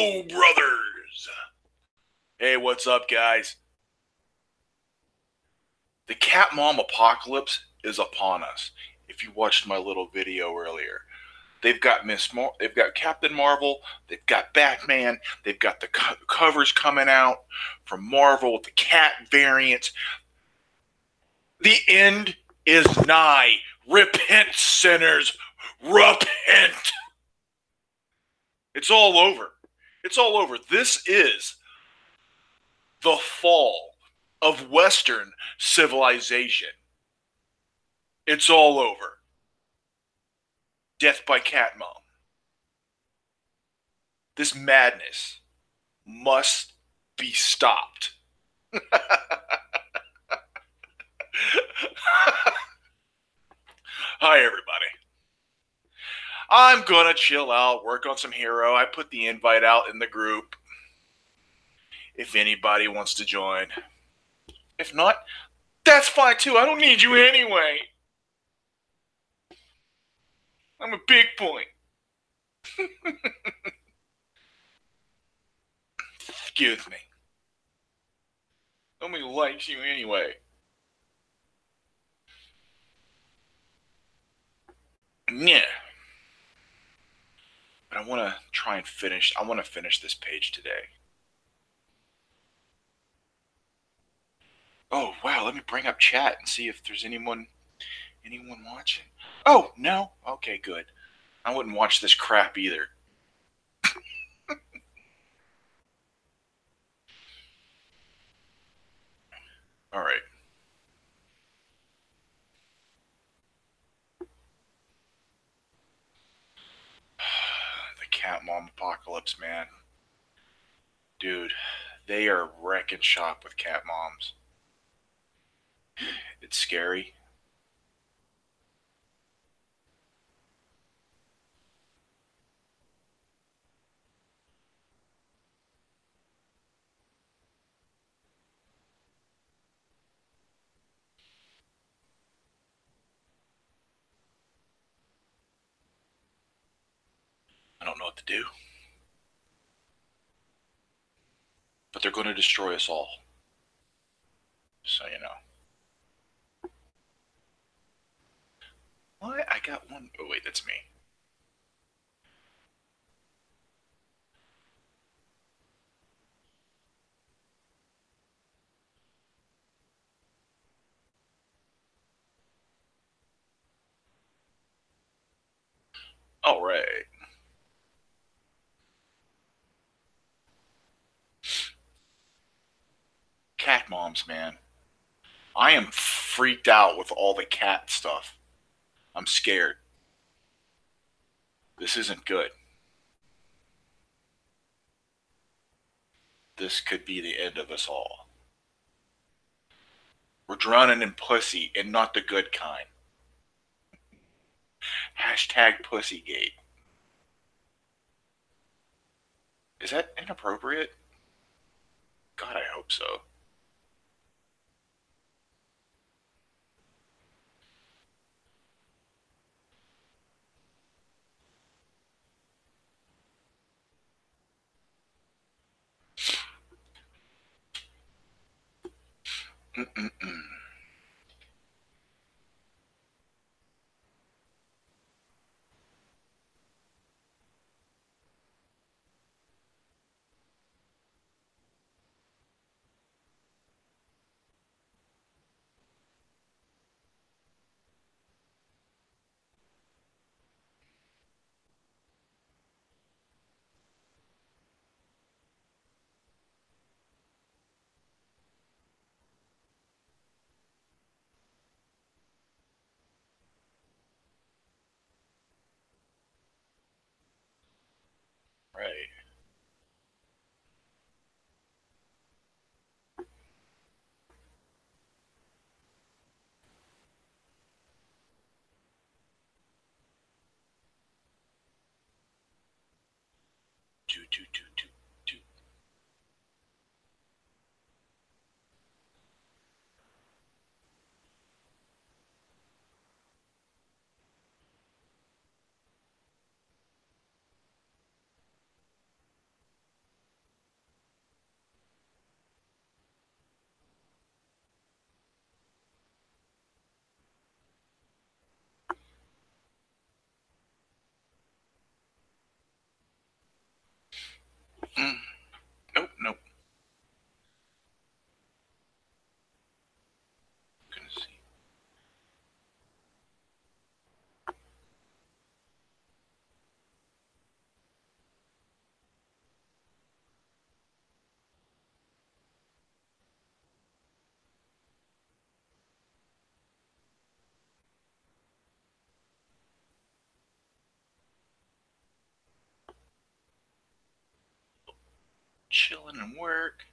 Hello, brothers. Hey, what's up, guys? The Cat Mom apocalypse is upon us. If you watched my little video earlier, they've got Captain Marvel, they've got Batman, they've got the covers coming out from Marvel with the cat variants. The end is nigh. Repent, sinners. Repent. It's all over. It's all over. This is the fall of Western civilization. It's all over. Death by Cat Mom. This madness must be stopped. Hi, everybody. I'm gonna chill out, work on some Hero. I put the invite out in the group if anybody wants to join. If not, that's fine too. I don't need you anyway. I'm a big point. Excuse me. Nobody likes you anyway. Yeah. But I want to try and finish. I want to finish this page today. Oh, wow. Let me bring up chat and see if there's anyone watching. Oh, no. Okay, good. I wouldn't watch this crap either. All right. The Cat Mom apocalypse, man. Dude, they are wrecking shop with cat moms. It's scary. I don't know what to do. But they're going to destroy us all. So, you know. What? I got one. Oh, wait, that's me. All right. Cat moms, man. I am freaked out with all the cat stuff. I'm scared. This isn't good. This could be the end of us all. We're drowning in pussy and not the good kind. Hashtag Pussygate. Is that inappropriate? God, I hope so. Mm-mm-mm. Right. Do, do, do, do, do. Mm. Nope, nope. Gonna see. Chilling and work.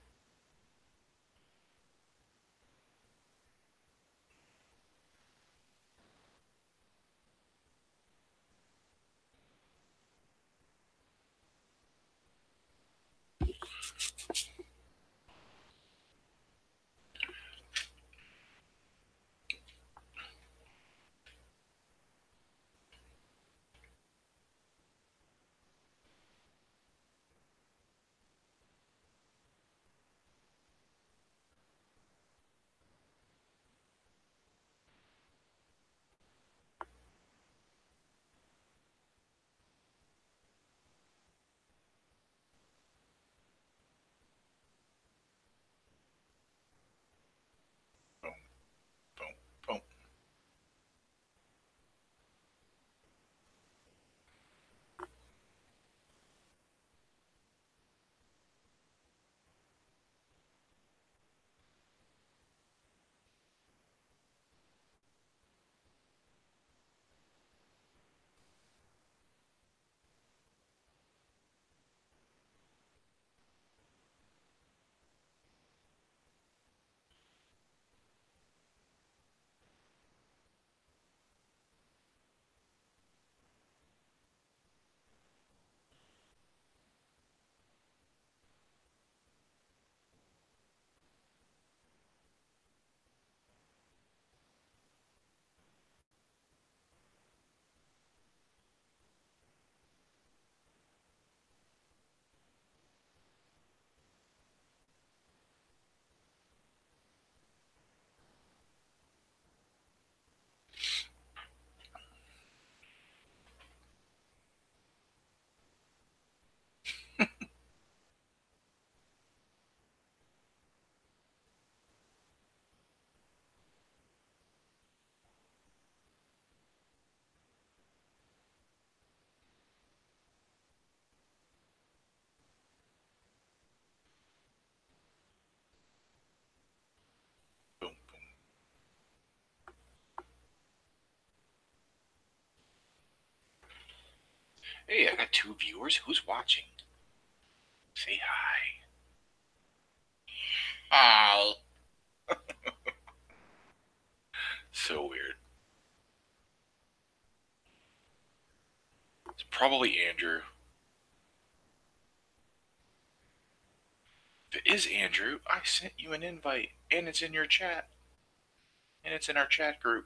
Boom, boom, boom. Boom, boom. Hey, I got 2 viewers. Who's watching? Say hi. Hi. So weird. It's probably Andrew. If it is Andrew, I sent you an invite, and it's in your chat, and it's in our chat group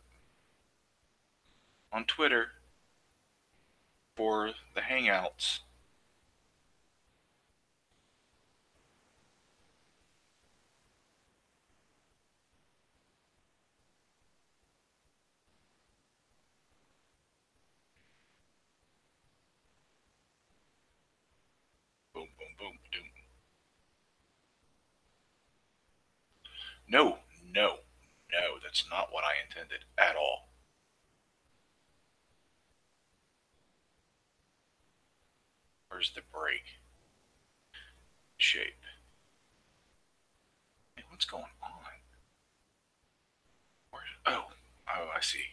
on Twitter for the Hangouts. Boom, boom, boom, boom. No, no, no, that's not what I intended at all. Where's the break? Shape. Hey, what's going on? Where's, oh, I see.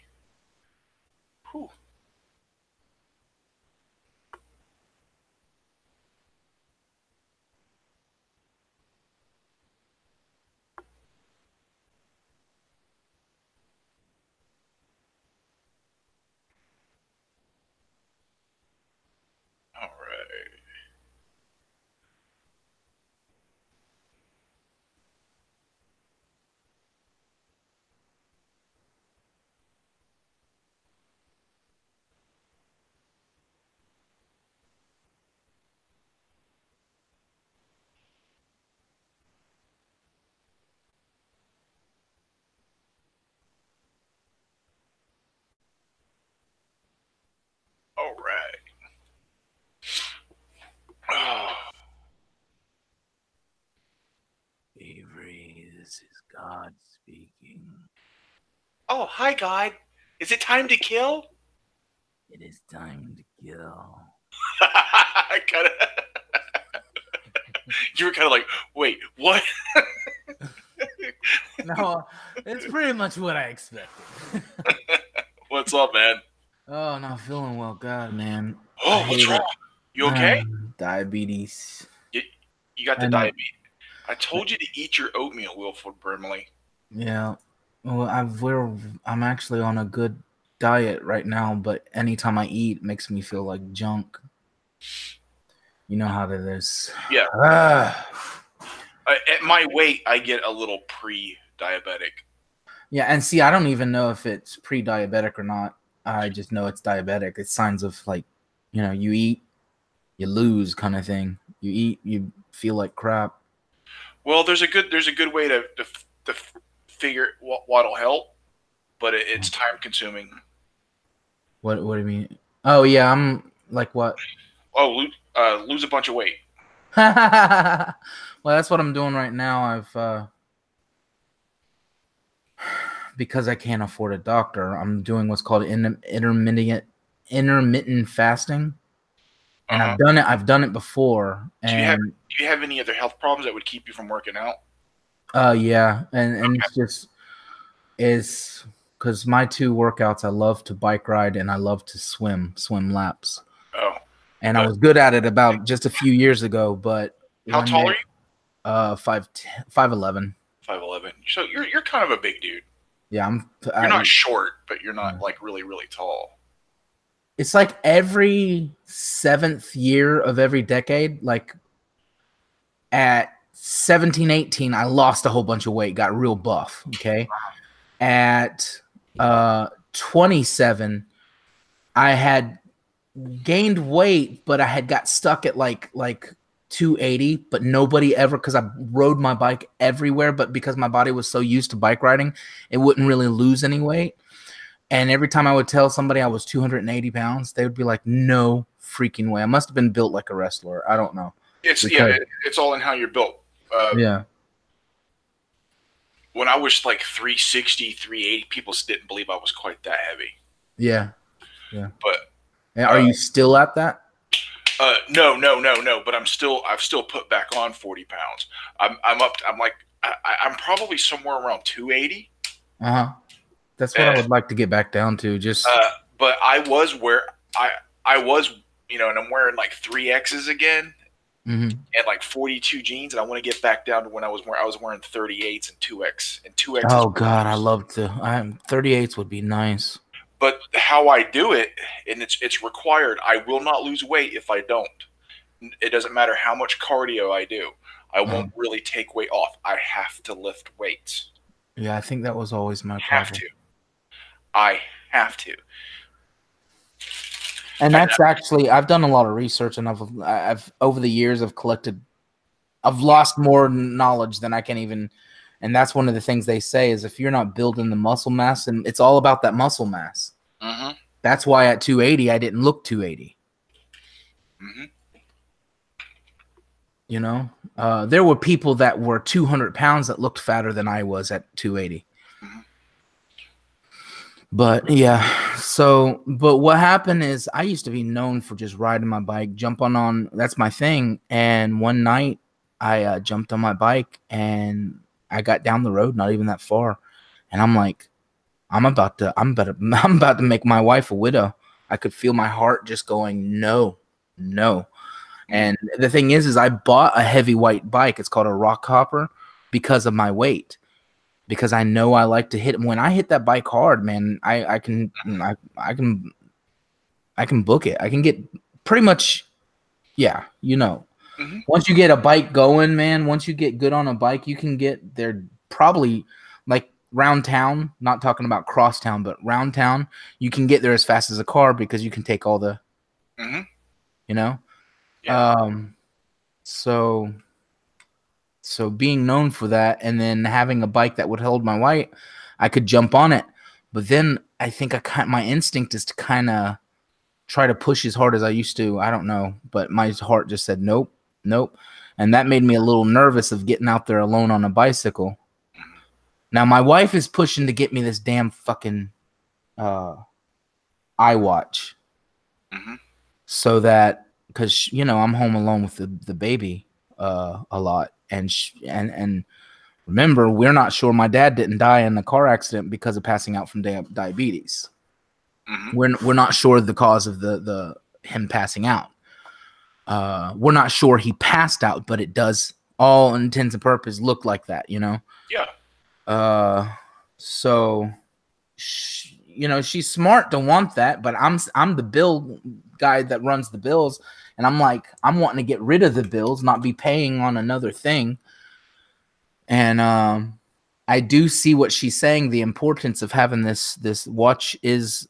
Whew. All right. This is God speaking. Oh, hi, God. Is it time to kill? It is time to kill. Kinda, you were kind of like, wait, what? No, it's pretty much what I expected. What's up, man? Oh, not feeling well. God, man. Oh, I what's hate wrong? it. You okay? Diabetes. You got the I know. diabetes. I told you to eat your oatmeal, Wilford Brimley. Yeah. Well, I'm actually on a good diet right now, but anytime I eat, it makes me feel like junk. You know how that is. Yeah. Ah. At my weight, I get a little pre-diabetic. Yeah, and see, I don't even know if it's pre-diabetic or not. I just know it's diabetic. It's signs of like, you eat, you lose kind of thing. You eat, you feel like crap. Well, there's a good way to figure what'll help, but it's time consuming. What do you mean? Oh yeah, I'm like what? Oh, lose a bunch of weight. Well, that's what I'm doing right now. Because I can't afford a doctor, I'm doing what's called intermittent fasting. And I've done it before. And do you have any other health problems that would keep you from working out? Yeah, and it's because my two workouts, I love to bike ride and I love to swim laps. Oh. And I was good at it about just a few years ago, but how tall are you? 5'11". 5'11". So you're kind of a big dude. Yeah, you're not short, but you're not like really, really tall. It's like every 7th year of every decade, like at 17, 18, I lost a whole bunch of weight, got real buff. Okay. At 27, I had gained weight, but I had got stuck at like 280, but nobody ever, because I rode my bike everywhere, but because my body was so used to bike riding, it wouldn't really lose any weight. And every time I would tell somebody I was 280 pounds, they would be like, no freaking way. I must have been built like a wrestler. I don't know. It's all in how you're built. Yeah. When I was like 360, 380, people didn't believe I was quite that heavy. Yeah. Yeah. But are you still at that? No. But I've still put back on 40 pounds. I'm probably somewhere around 280. That's what I would like to get back down to. Just. But I was and I'm wearing like 3Xs again. Mm-hmm. And like 42 jeans, and I want to get back down to when I was wearing 38s and 2X and 2X. Oh God, I love to. 38s would be nice. But how I do it, and it's required. I will not lose weight if I don't. It doesn't matter how much cardio I do. I won't really take weight off. I have to lift weights. Yeah, I think that was always my problem. I have to. And that's actually, I've done a lot of research, and I've over the years I've lost more knowledge than I can even, and that's one of the things they say is if you're not building the muscle mass, and it's all about that muscle mass. Mm-hmm. That's why at 280 I didn't look 280. Mm-hmm. You know, there were people that were 200 pounds that looked fatter than I was at 280. Mm-hmm. But yeah, but what happened is I used to be known for just riding my bike, jumping on, that's my thing. And one night I jumped on my bike and I got down the road, not even that far. And I'm like, I'm about to make my wife a widow. I could feel my heart just going, no. And the thing is I bought a heavy white bike. It's called a rock hopper because of my weight. Because I know I like to hit. When I hit that bike hard, man, I can book it. I can get pretty much, yeah, Mm-hmm. Once you get a bike going, man, once you get good on a bike, you can get there probably like round town, not talking about cross town, but round town, you can get there as fast as a car because you can take all the, Yeah. So being known for that and then having a bike that would hold my weight, I could jump on it. But then I think my instinct is to kind of try to push as hard as I used to. I don't know, but my heart just said nope. And that made me a little nervous of getting out there alone on a bicycle. Now my wife is pushing to get me this damn fucking iWatch, so that because I'm home alone with the baby a lot, and remember, we're not sure my dad didn't die in a car accident because of passing out from diabetes. We're not sure the cause of the him passing out. We're not sure he passed out, but it does, all intents and purposes, look like that, Yeah. So, she's smart to want that, but I'm the bill guy that runs the bills, and I'm like, I'm wanting to get rid of the bills, not be paying on another thing. And I do see what she's saying. The importance of having this watch is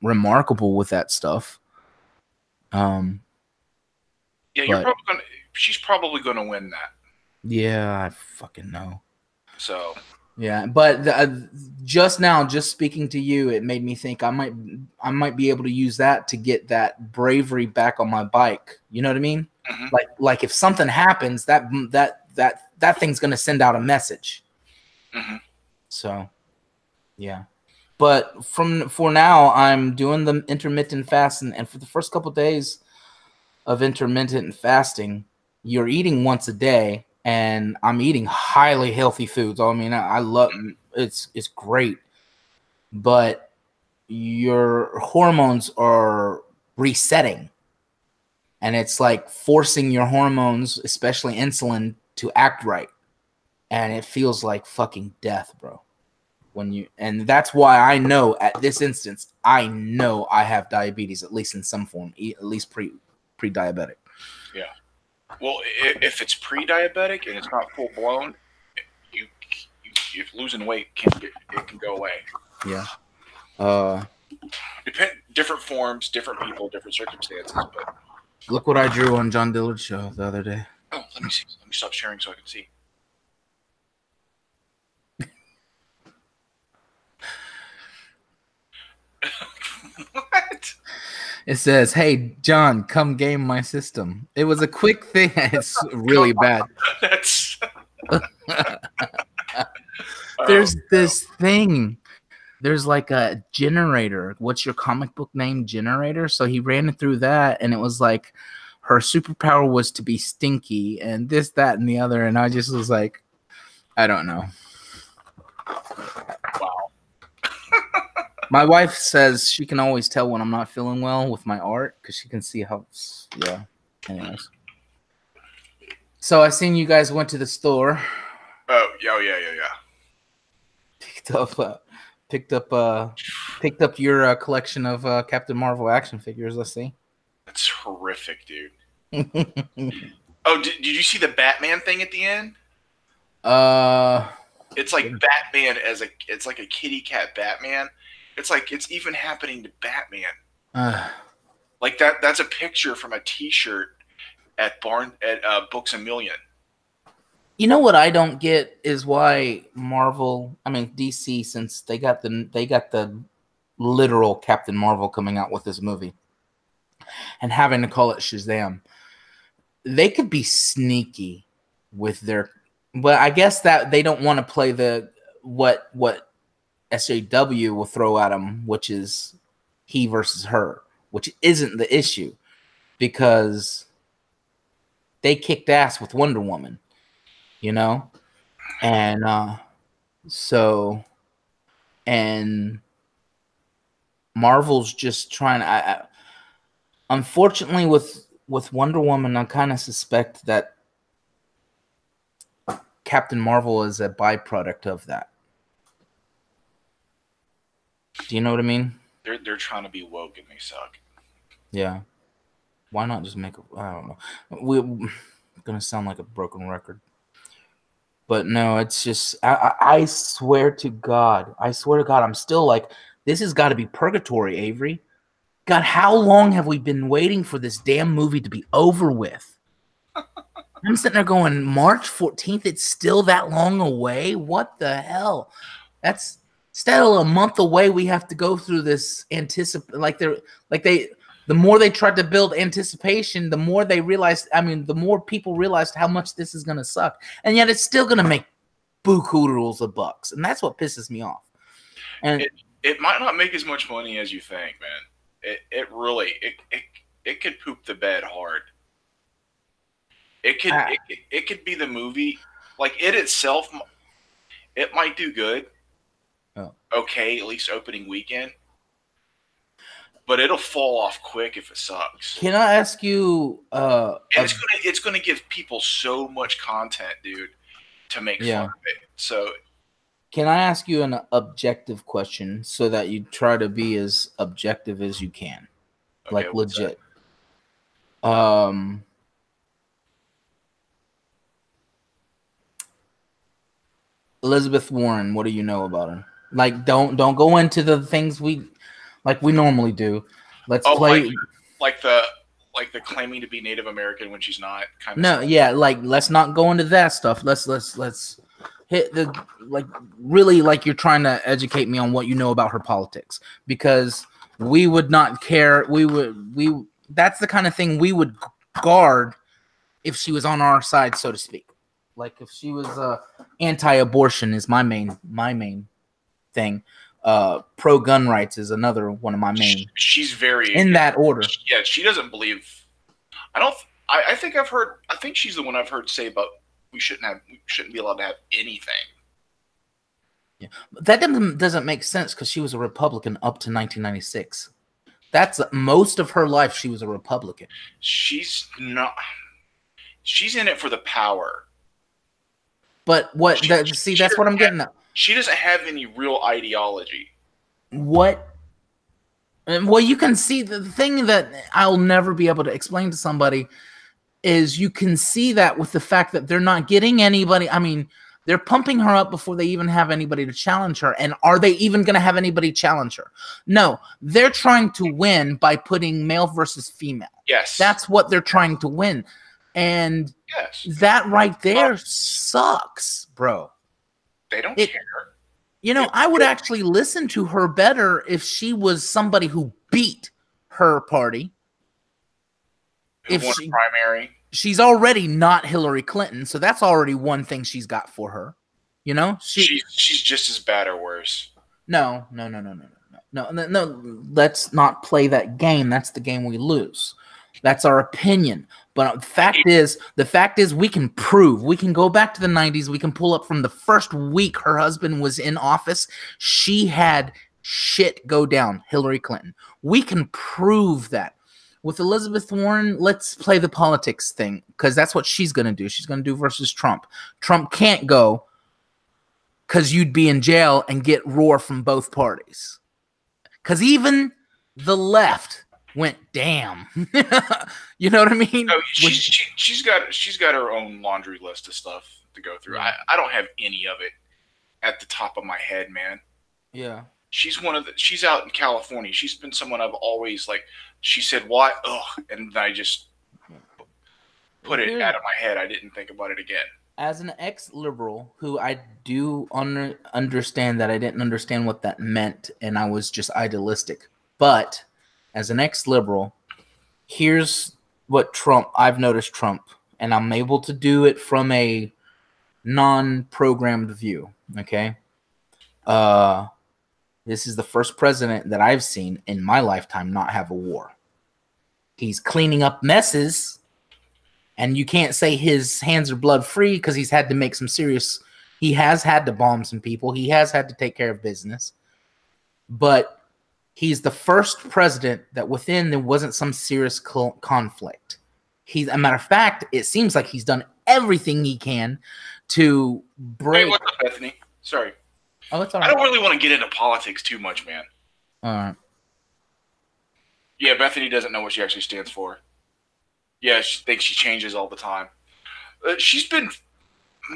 remarkable with that stuff. Yeah, she's probably gonna win that. Yeah, I fucking know. So yeah, but just speaking to you, it made me think I might be able to use that to get that bravery back on my bike. You know what I mean? Like if something happens, that thing's gonna send out a message. So, yeah. But for now, I'm doing the intermittent fasting, and for the first couple of days of intermittent fasting, you're eating once a day, and I'm eating highly healthy foods. I mean, I love it's great, but your hormones are resetting, and it's like forcing your hormones, especially insulin, to act right, and it feels like fucking death, bro. And that's why I know at this instance, I know I have diabetes, at least in some form, at least pre-diabetic. Yeah. Well, if it's pre-diabetic and it's not full blown, you losing weight it can go away. Yeah. Different forms, different people, different circumstances. But look what I drew on John Dillard's show the other day. Oh, let me see. Let me stop sharing so I can see. What? It says, "Hey, John, come game my system." It was a quick thing. It's really bad. That's. There's this thing. There's like a generator. What's your comic book name? Generator. So he ran it through that, and it was like her superpower was to be stinky, and this, that, and the other. And I just was like, I don't know. Wow. My wife says she can always tell when I'm not feeling well with my art because she can see how. Yeah. Anyways. So I seen you guys went to the store. Oh yeah. Picked up your collection of Captain Marvel action figures. Let's see. That's horrific, dude. Oh, did you see the Batman thing at the end? It's like Batman it's like a kitty cat Batman. It's like it's even happening to Batman. Like that's a picture from a T-shirt at Books A Million. You know what I don't get is why DC, since they got the literal Captain Marvel coming out with this movie and having to call it Shazam, they could be sneaky with their. But I guess that they don't want to play what SJW will throw at them, which is he versus her, which isn't the issue because they kicked ass with Wonder Woman, and Marvel's just trying to. Unfortunately, with Wonder Woman, I kind of suspect that Captain Marvel is a byproduct of that. Do you know what I mean? They're trying to be woke and they suck. Yeah. Why not just make I don't know. We're going to sound like a broken record. But no, it's just, I swear to God, I'm still like, this has got to be purgatory, Avery. God, how long have we been waiting for this damn movie to be over with? I'm sitting there going, March 14th, it's still that long away? What the hell? That's still a month away. We have to go through this the more they tried to build anticipation, the more they realized, the more people realized how much this is going to suck. And yet it's still going to make bukus of bucks, and that's what pisses me off. And it might not make as much money as you think, man. It really it could poop the bed hard. It could be the movie, like it itself. It might do good. Oh. Okay, at least opening weekend. But it'll fall off quick if it sucks. Can I ask you? And it's gonna give people so much content, dude, to make fun of it. So, can I ask you an objective question so that you try to be as objective as you can, okay, like legit? Elizabeth Warren, what do you know about her? Like, don't go into the things we normally do. Let's play like the claiming to be Native American when she's not. Kind of stuff. Yeah, like let's not go into that stuff. Let's hit the really like you're trying to educate me on what you know about her politics, because we would not care. That's the kind of thing we would guard if she was on our side, so to speak. Like if she was anti-abortion is my main thing. Pro-gun rights is another one of my main. She's very in that order. Yeah, she doesn't believe. I think I've heard. I think she's the one I've heard say about we shouldn't be allowed to have anything. Yeah, that doesn't make sense because she was a Republican up to 1996. That's most of her life. She was a Republican. She's not. She's in it for the power. But that's what I'm getting at. She doesn't have any real ideology. What? Well, you can see the thing that I'll never be able to explain to somebody is you can see that with the fact that they're not getting anybody. I mean, they're pumping her up before they even have anybody to challenge her. And are they even going to have anybody challenge her? No, they're trying to win by putting male versus female. Yes. That's what they're trying to win. And that right there sucks, bro. They don't care. You know, I would actually listen to her better if she was somebody who beat her party. Who won a primary. She's already not Hillary Clinton, so that's already one thing she's got for her. You know? She's just as bad or worse. No. Let's not play that game. That's the game we lose. That's our opinion. But the fact is we can prove. We can go back to the 90s. We can pull up from the first week her husband was in office. She had shit go down, Hillary Clinton. We can prove that. With Elizabeth Warren, let's play the politics thing because that's what she's going to do. She's going to do versus Trump. Trump can't go because you'd be in jail and get roar from both parties. Because even the left went damn. You know what I mean? No, she's got her own laundry list of stuff to go through. I don't have any of it at the top of my head, man. Yeah. She's out in California. She's been someone I've always like. She said what? Ugh, and I just put it out of my head. I didn't think about it again. As an ex-liberal who I do understand that I didn't understand what that meant and I was just idealistic. But as an ex-liberal, here's what I've noticed Trump, and I'm able to do it from a non-programmed view, okay? This is the first president that I've seen in my lifetime not have a war. He's cleaning up messes, and you can't say his hands are blood-free because he has had to bomb some people. He has had to take care of business. But he's the first president that within there wasn't some serious conflict. As a matter of fact, it seems like he's done everything he can to break. Hey, what's up, Bethany? Sorry. Oh, it's all right. I don't really want to get into politics too much, man. All right. Yeah, Bethany doesn't know what she actually stands for. Yeah, she thinks she changes all the time. She's been,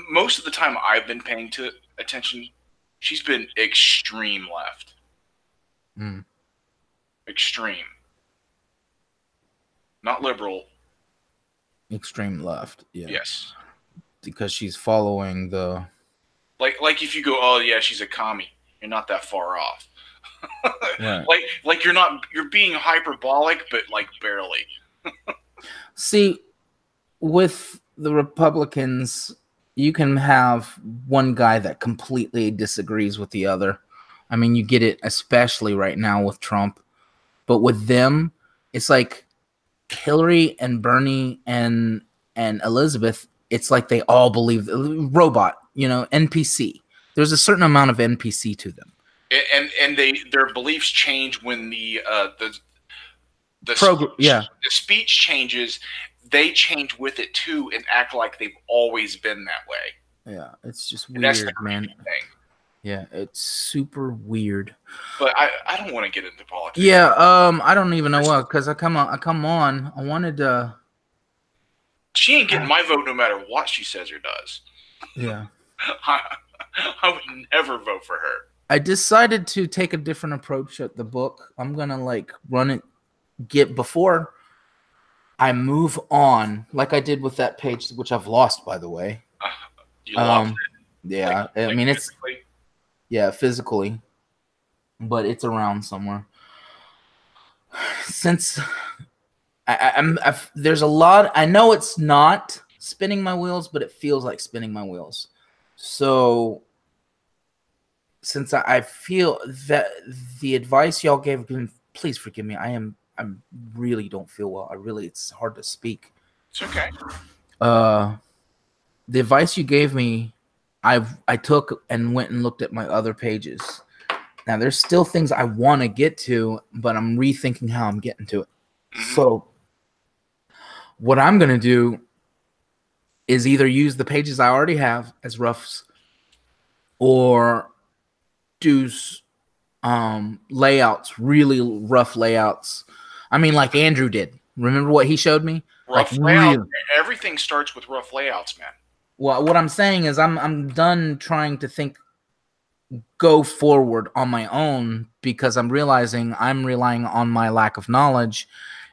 most of the time I've been paying attention, she's been extreme left. Extreme. Not liberal. Extreme left, yeah. Yes. Because she's following the... Like if you go, oh yeah, she's a commie, you're not that far off. Right. Like you're being hyperbolic, but like barely. See, with the Republicans, you can have one guy that completely disagrees with the other. I mean, you get it especially right now with Trump. But with them, it's like Hillary and Bernie and Elizabeth, it's like they all believe robot, NPC. There's a certain amount of NPC to them. And their beliefs change when the speech changes. They change with it too and act like they've always been that way. Yeah, it's just weird, man. Thing. Yeah, it's super weird. But I don't want to get into politics. Yeah, I don't even know what, because I come on. I wanted to. She ain't getting my vote no matter what she says or does. Yeah. I would never vote for her. I decided to take a different approach at the book. I'm gonna run it before I move on, like I did with that page, which I've lost, by the way. You lost it? Yeah, I mean it's physically, but it's around somewhere. Since there's a lot, I know it's not spinning my wheels, but it feels like spinning my wheels. So since I feel that the advice y'all gave, please forgive me. I really don't feel well. It's hard to speak. It's okay. The advice you gave me, I took and went and looked at my other pages. Now there's still things I want to get to, but I'm rethinking how I'm getting to it. So what I'm going to do is either use the pages I already have as roughs or do layouts, really rough layouts. I mean, like Andrew did. Remember what he showed me? Rough layout. Everything starts with rough layouts, man. Well, what I'm saying is I'm done trying to go forward on my own, because I'm realizing I'm relying on my lack of knowledge.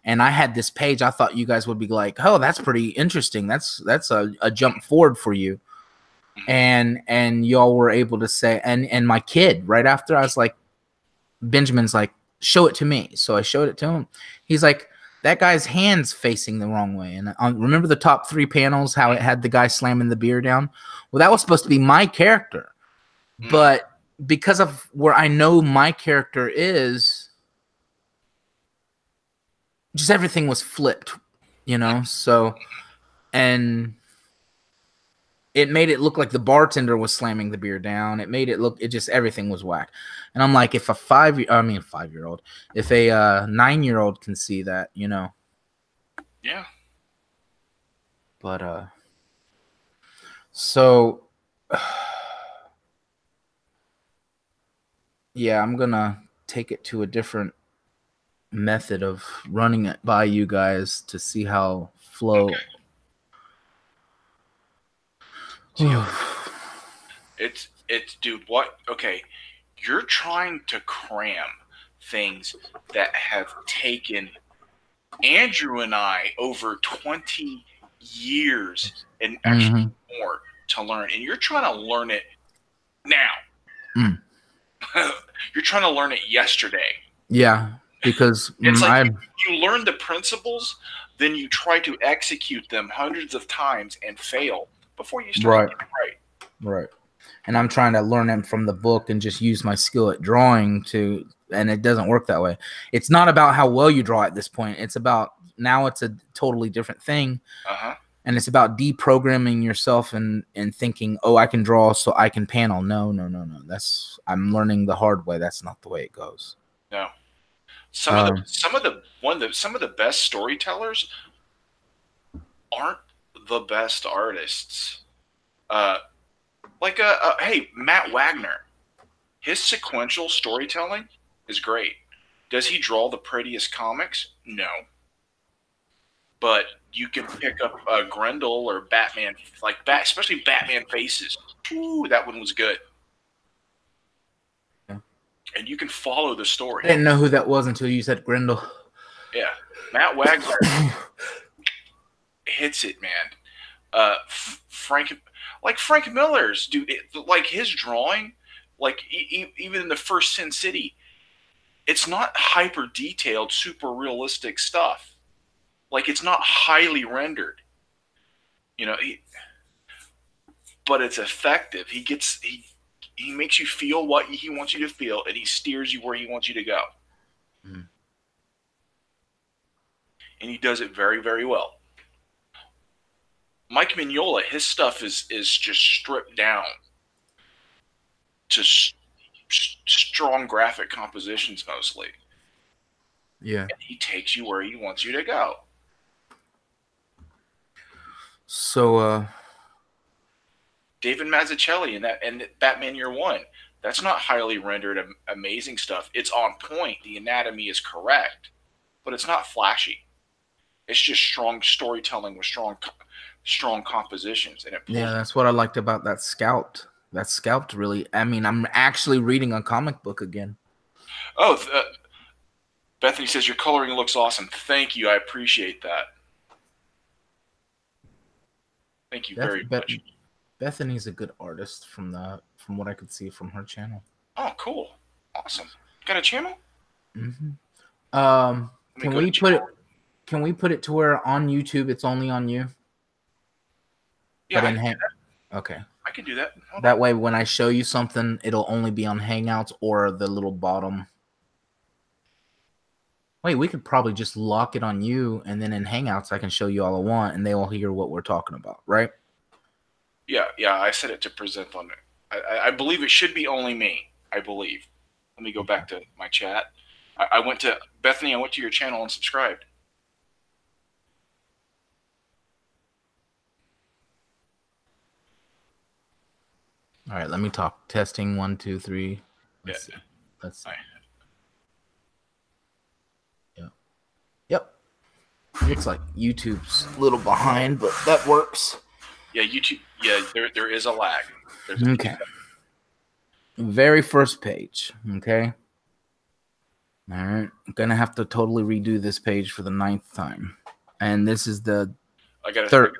And I had this page, I thought you guys would be like, oh, that's pretty interesting. That's a jump forward for you. And y'all were able to say, and my kid, right after, I was like, Benjamin's like, show it to me. So I showed it to him. He's like, that guy's hand's facing the wrong way. And remember the top 3 panels, how it had the guy slamming the beer down? Well, that was supposed to be my character. But because of where I know my character is, just everything was flipped, So, and it made it look like the bartender was slamming the beer down. It made it look, everything was whack. And I'm like, if a 5-year-old, if a 9-year-old can see that, Yeah. But, so, yeah, I'm gonna take it to a different method of running it by you guys to see how flow. Okay. It's dude, what? Okay, you're trying to cram things that have taken Andrew and I over 20 years and actually more to learn, and you're trying to learn it now. You're trying to learn it yesterday. Yeah, because it's like you learn the principles, then you try to execute them hundreds of times and fail before you start getting it right. Right. And I'm trying to learn them from the book and just use my skill at drawing and it doesn't work that way. It's not about how well you draw at this point. It's about, now it's a totally different thing. And it's about deprogramming yourself and thinking, oh, I can draw so I can panel. No. I'm learning the hard way. That's not the way it goes. No. Some of the best storytellers aren't the best artists. Hey, Matt Wagner, his sequential storytelling is great. Does he draw the prettiest comics? No. But you can pick up Grendel or Batman, especially Batman Faces. Ooh, that one was good. Yeah. And you can follow the story. I didn't know who that was until you said Grendel. Yeah. Matt Wagner hits it, man. Frank Miller's, dude, his drawing, even in the first Sin City, it's not hyper detailed, super realistic stuff. It's not highly rendered. but it's effective. He makes you feel what he wants you to feel, and he steers you where he wants you to go. Mm. And he does it very, very well. Mike Mignola, his stuff is just stripped down to strong graphic compositions mostly. Yeah. And he takes you where he wants you to go. So, David Mazzucchelli and Batman Year One, that's not highly rendered amazing stuff. It's on point. The anatomy is correct, but it's not flashy. It's just strong storytelling with strong compositions, and yeah, that's what I liked about that Scalped. That Scalped really. I mean, I'm actually reading a comic book again. Oh, Bethany says your coloring looks awesome. Thank you. I appreciate that. Thank you very much. Bethany's a good artist from what I could see from her channel. Oh, cool. Awesome. Got a channel? Mm-hmm. Can we put it to where on YouTube it's only on you? Yeah. Okay. I can do that. That way when I show you something, it'll only be on Hangouts or the little bottom. Wait, we could probably just lock it on you, and then in Hangouts I can show you all I want, and they will hear what we're talking about, right? Yeah. I set it to present on it. I believe it should be only me. I believe. Let me go back to my chat. I went to Bethany. I went to your channel and subscribed. All right, let me talk. Testing 1, 2, 3. Let's see. Right. Yep. Looks like YouTube's a little behind, but that works. Yeah, YouTube. Yeah, there is a lag. Okay. Very first page. Okay. All right. I'm gonna have to totally redo this page for the 9th time, and this is the third.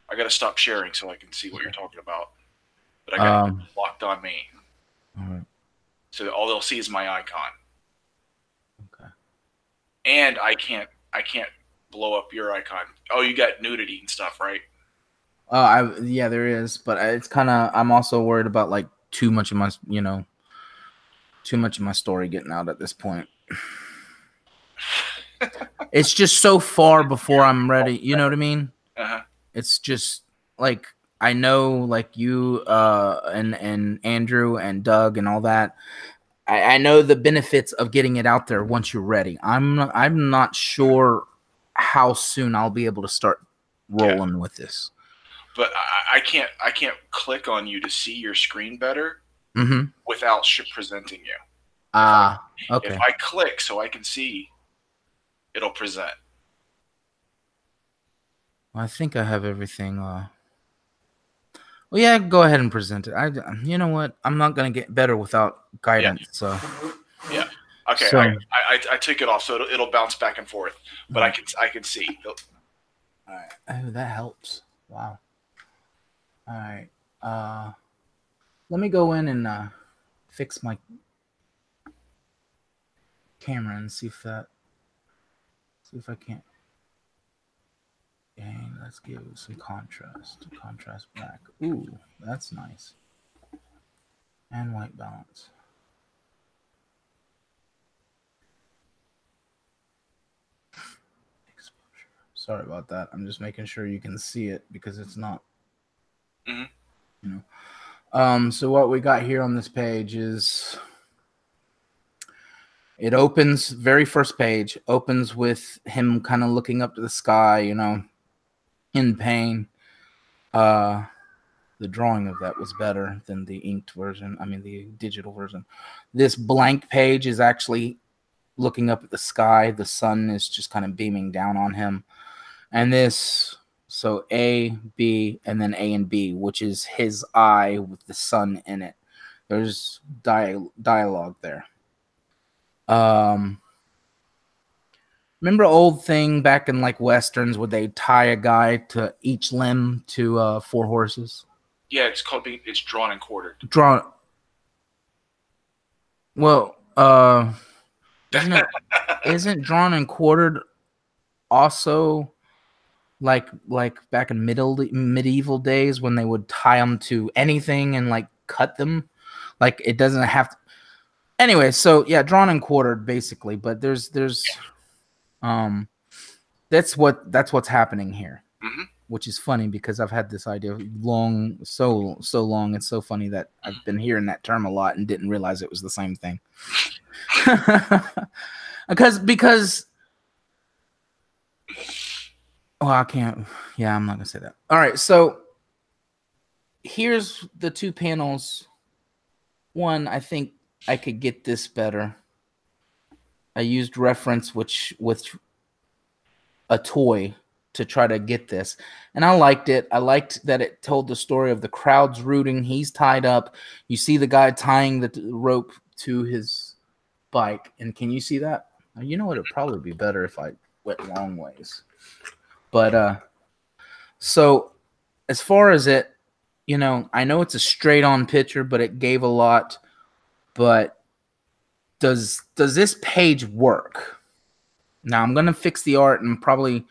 I gotta stop sharing so I can see what you're talking about. But I got locked on me. All right. So all they'll see is my icon. Okay. And I can't blow up your icon. Oh, you got nudity and stuff, right? Yeah, there is, but it's kind of. I'm also worried about like too much of my story getting out at this point. It's just so far before I'm ready. You know what I mean? Uh-huh. It's just like I know, like you and Andrew and Doug and all that. I know the benefits of getting it out there once you're ready. I'm not sure how soon I'll be able to start rolling with this. But I can't click on you to see your screen better without presenting you. Okay. If I click so I can see, it'll present. Well, I think I have everything. Well, yeah, go ahead and present it. You know what? I'm not gonna get better without guidance. Yeah. So. Yeah. Okay. So, I took it off, so it'll bounce back and forth, but I can see. All right. Oh, that helps. Wow. All right. Let me go in and fix my camera and see if I can't. Okay, let's give it some contrast. Contrast black. Ooh, that's nice. And white balance. Exposure. Sorry about that. I'm just making sure you can see it because it's not. You know. So what we got here on this page is it opens, very first page opens with him kind of looking up to the sky, in pain. The drawing of that was better than the inked version. I mean, the digital version. This blank page is actually looking up at the sky. The sun is just kind of beaming down on him. And this, so A, B, and then A and B, which is his eye with the sun in it. There's dialogue there. Remember old thing back in like Westerns where they tie a guy to each limb to 4 horses? Yeah, it's drawn and quartered. Well, isn't drawn and quartered also like back in medieval days when they would tie them to anything and like cut them. Like it doesn't have to. Anyway, so yeah, drawn and quartered basically, but there's um that's what's happening here. Mm-hmm. Which is funny because I've had this idea so long. It's so funny that I've been hearing that term a lot and didn't realize it was the same thing. because I can't. Yeah, I'm not gonna say that. All right, so here's the two panels. One, I think I could get this better. I used reference with a toy to try to get this, and I liked it. I liked that it told the story of the crowd's rooting. He's tied up. You see the guy tying the rope to his bike, and can you see that? You know what? It'd probably be better if I went long ways. But so as far as it, you know, I know it's a straight on picture, but it gave a lot. But does this page work? Now I'm gonna fix the art and probably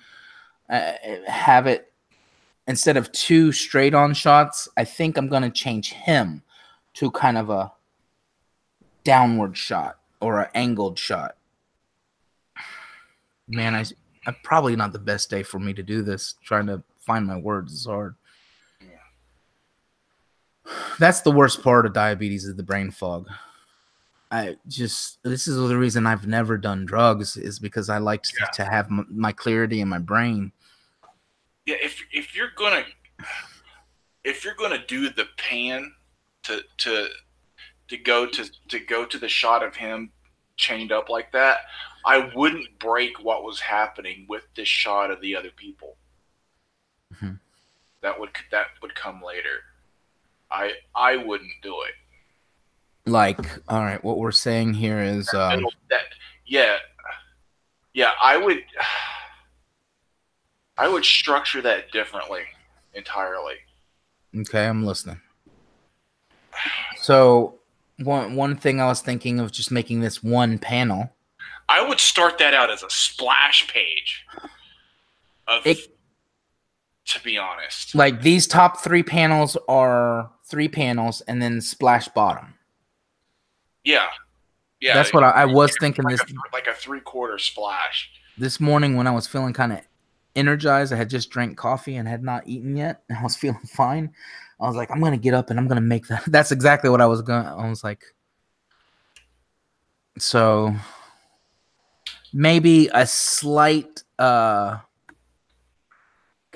have it instead of two straight on shots. I think I'm gonna change him to kind of a downward shot or an angled shot. Man, I'm probably not the best day for me to do this. Trying to find my words is hard. That's the worst part of diabetes is the brain fog. This is the reason I've never done drugs is because I like to have my clarity in my brain. Yeah, if you're gonna do the pan to go to the shot of him chained up like that, I wouldn't break what was happening with this shot of the other people. Mm-hmm. That would come later. I wouldn't do it. Like, all right, what we're saying here is I would structure that differently entirely. Okay, I'm listening. So one thing I was thinking of just making this one panel. I would start that out as a splash page. To be honest, like these top three panels are 3 panels, and then splash bottom. Yeah, that's what I was thinking. Like a 3/4 splash. This morning when I was feeling kind of energized, I had just drank coffee and had not eaten yet, and I was feeling fine. I was like, I'm gonna get up and I'm gonna make that. That's exactly what I was like, so maybe a slight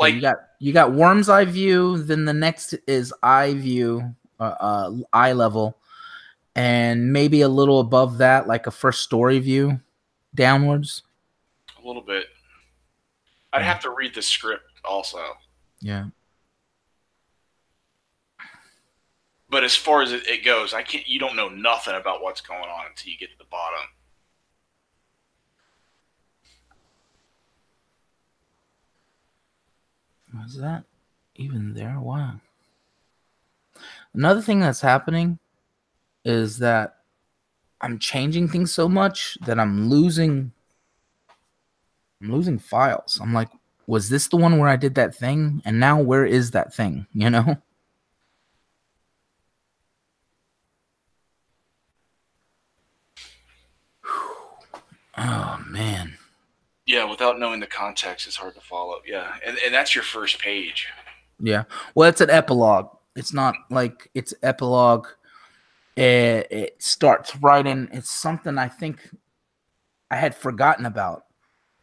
like you got worm's eye view, then the next is eye view, eye level, and maybe a little above that, like a first story view downwards. A little bit. I'd have to read the script also. Yeah. But as far as it goes, you don't know nothing about what's going on until you get to the bottom. Was that even there? Wow. Another thing that's happening is that I'm changing things so much that I'm losing files. I'm like, was this the one where I did that thing? And now where is that thing? You know? Oh, man. Yeah, without knowing the context, it's hard to follow. Yeah, and that's your first page. Yeah. Well, it's an epilogue. It's not like it's epilogue. It starts right in. It's something I think I had forgotten about.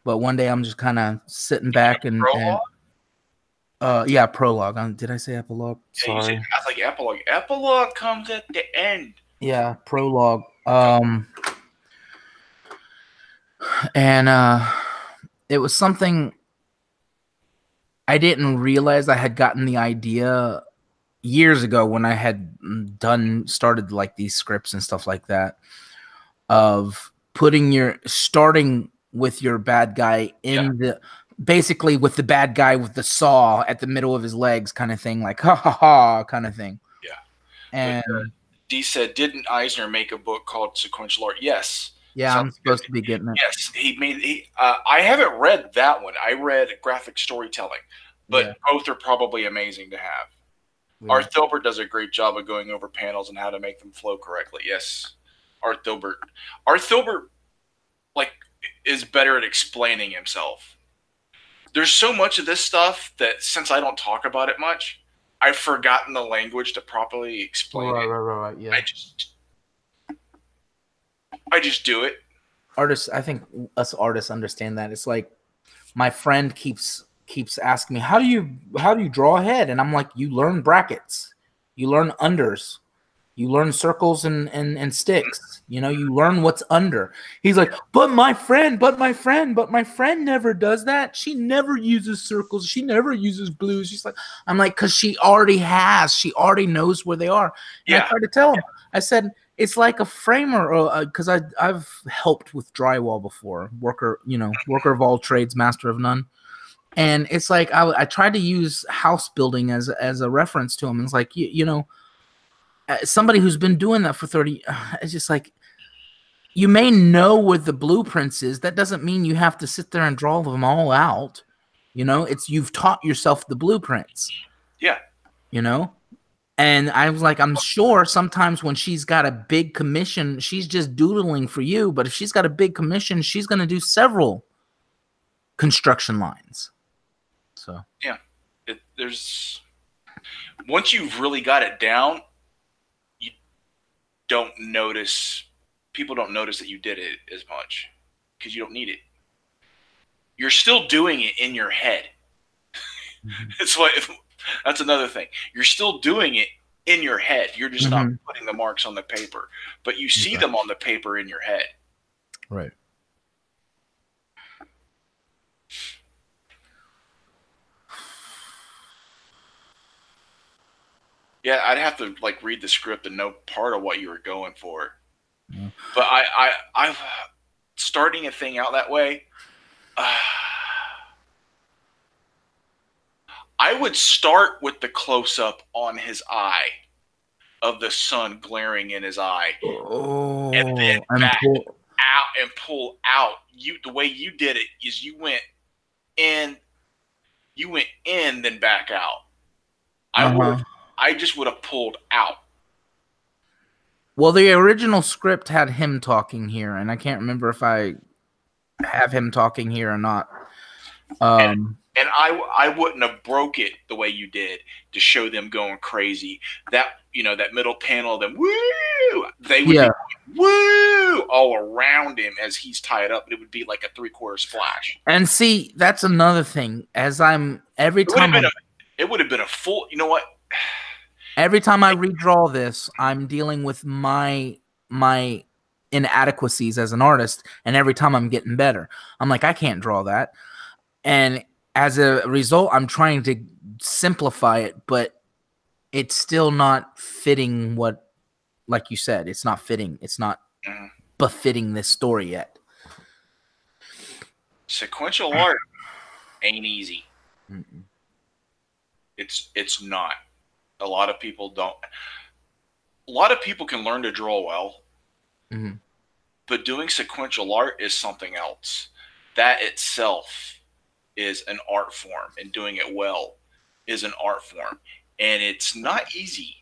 But one day I'm just kind of sitting back and prologue? Yeah, prologue. Did I say epilogue? Yeah, Sorry. I was like epilogue. Epilogue comes at the end. Yeah, prologue. And it was something I didn't realize I had gotten the idea years ago when I had started like these scripts and stuff like that, of starting with your bad guy basically with the bad guy with the saw at the middle of his legs kind of thing, like ha ha ha kind of thing. Yeah. And Dee said, didn't Eisner make a book called Sequential Art? Yes. Yeah, I'm supposed to be getting it. Yes, I haven't read that one. I read graphic storytelling, but Yeah. both are probably amazing to have. Yeah. Art Thilbert does a great job of going over panels and how to make them flow correctly. Yes, Art Thilbert. Art Thilbert, like, is better at explaining himself. There's so much of this stuff that since I don't talk about it much, I've forgotten the language to properly explain it. Right. Yeah. I just do it. Artists, I think us artists understand that. It's like my friend keeps asking me, how do you draw a head? And I'm like, you learn brackets, you learn unders, you learn circles and sticks. You know, you learn what's under. He's like, but my friend never does that. She never uses circles. She never uses blues. She's like, I'm like, because she already knows where they are. And I tried to tell him. I said, it's like a framer, because I've helped with drywall before. Worker of all trades, master of none. And it's like I tried to use house building as a reference to him. It's like, somebody who's been doing that for 30, it's just like, you may know what the blueprints is. That doesn't mean you have to sit there and draw them all out. You've taught yourself the blueprints. Yeah. And I was like, I'm sure sometimes when she's got a big commission, she's just doodling for you. But if she's got a big commission, she's going to do several construction lines. So yeah, there's once you've really got it down, you don't notice. People don't notice that you did it as much because you don't need it. You're still doing it in your head. Mm-hmm. That's another thing. You're still doing it in your head. You're just not putting the marks on the paper, but you see them on the paper in your head. Right. Yeah, I'd have to read the script and know part of what you were going for. Yeah. But I starting a thing out that way. I would start with the close up on his eye of the sun glaring in his eye, and then back out and pull out. The way you did it is you went in, then back out. I just would have pulled out. Well, the original script had him talking here, and I can't remember if I have him talking here or not. And I wouldn't have broke it the way you did to show them going crazy. That that middle panel of them, woo! They would be going, woo all around him as he's tied up. It would be like a 3/4 splash. And see, that's another thing. It would have been a full. You know what? Every time I redraw this, I'm dealing with my inadequacies as an artist, and every time I'm getting better. I'm like, I can't draw that. And as a result, I'm trying to simplify it, but it's still not fitting what, like you said, it's not fitting. It's not befitting this story yet. Sequential art ain't easy. Mm-mm. It's not. A lot of people don't. A lot of people can learn to draw well, but doing sequential art is something else. That itself is an art form, and doing it well is an art form, and it's not easy.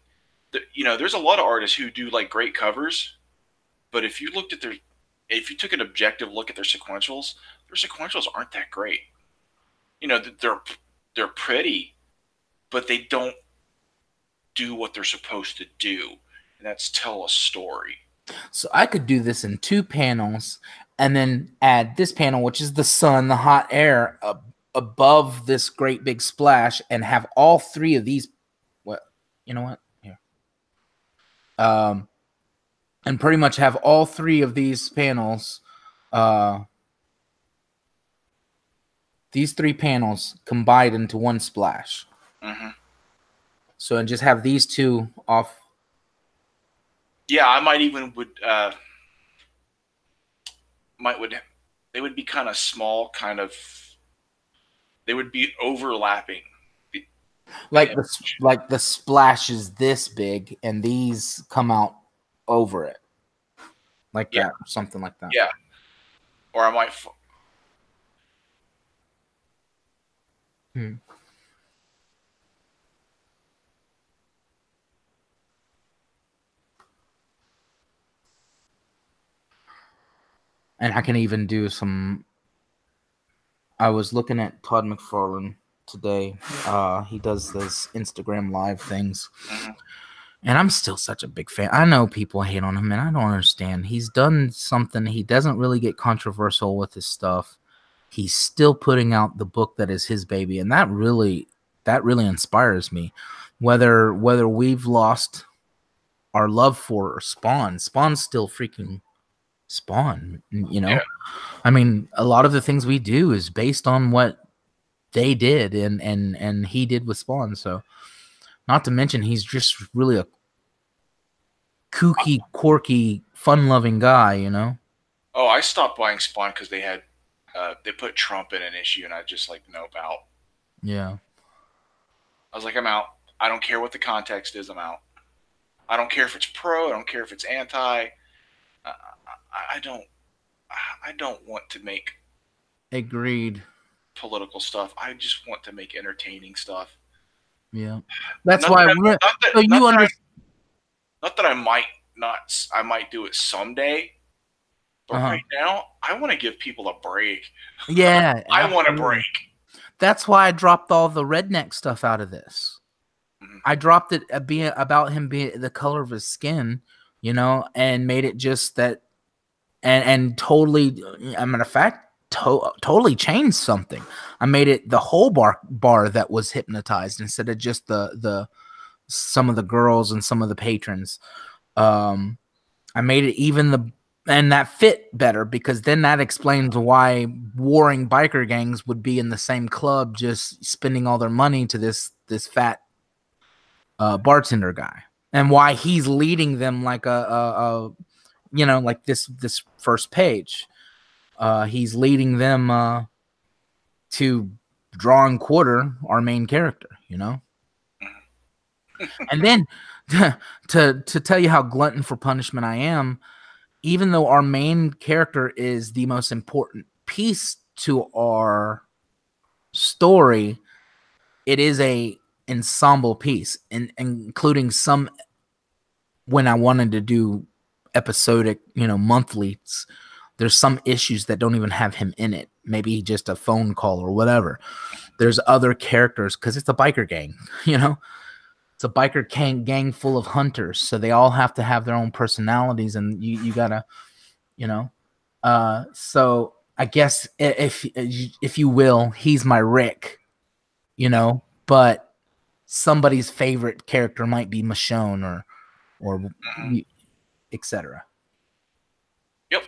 There's a lot of artists who do great covers, but if you took an objective look at their sequentials aren't that great. They're pretty, but they don't do what they're supposed to do, and that's tell a story. So I could do this in 2 panels and then add this panel, which is the sun, the hot air, above this great big splash, and have all 3 of these. Well, you know what? Here. And pretty much have all 3 of these panels, these 3 panels combined into one splash. So, and just have these 2 off. Yeah, I might even they would be kind of small, they would be overlapping. Like the splash is this big, and these come out over it. like Yeah, that, something like that. yeah. Or I might. Hmm. And I can even do some. I was looking at Todd McFarlane today. He does those Instagram live things. Mhm. And I'm still such a big fan. I know people hate on him, and I don't understand. He's done something. He doesn't really get controversial with his stuff. He's still putting out the book that is his baby, and that really inspires me. Whether we've lost our love for Spawn, Spawn's still freaking Spawn. Yeah. I mean, a lot of the things we do is based on what they did and he did with Spawn. So, not to mention, he's just really a kooky, quirky, fun-loving guy. Oh, I stopped buying Spawn because they put Trump in an issue, and I just like nope out. Yeah. I was like, I'm out. I don't care what the context is. I'm out. I don't care if it's pro. I don't care if it's anti. I don't. I don't want to make Agreed. political stuff. I just want to make entertaining stuff. Yeah. That's Not why. that, not that, So not you that, understand? not that I might not. I might do it someday. But Uh-huh. right now, I want to give people a break. Yeah. I want a Absolutely. break. That's why I dropped all the redneck stuff out of this. Mhm. I dropped it being about him being the color of his skin, and made it just that, and totally. I mean, in fact, totally changed something. I made it the whole bar that was hypnotized instead of just the some of the girls and some of the patrons. I made it and that fit better because then that explains why warring biker gangs would be in the same club, just spending all their money to this fat bartender guy, and why he's leading them like like this first page. He's leading them to drawing quarter our main character. And then to tell you how glutton for punishment I am, even though our main character is the most important piece to our story, it is a ensemble piece, including some when I wanted to do episodic, monthlies. There's some issues that don't even have him in it. Maybe just a phone call or whatever. There's other characters because it's a biker gang, It's a biker gang full of hunters, so they all have to have their own personalities, and you gotta, So I guess if you will, he's my Rick, but somebody's favorite character might be Michonne or etc. Yep.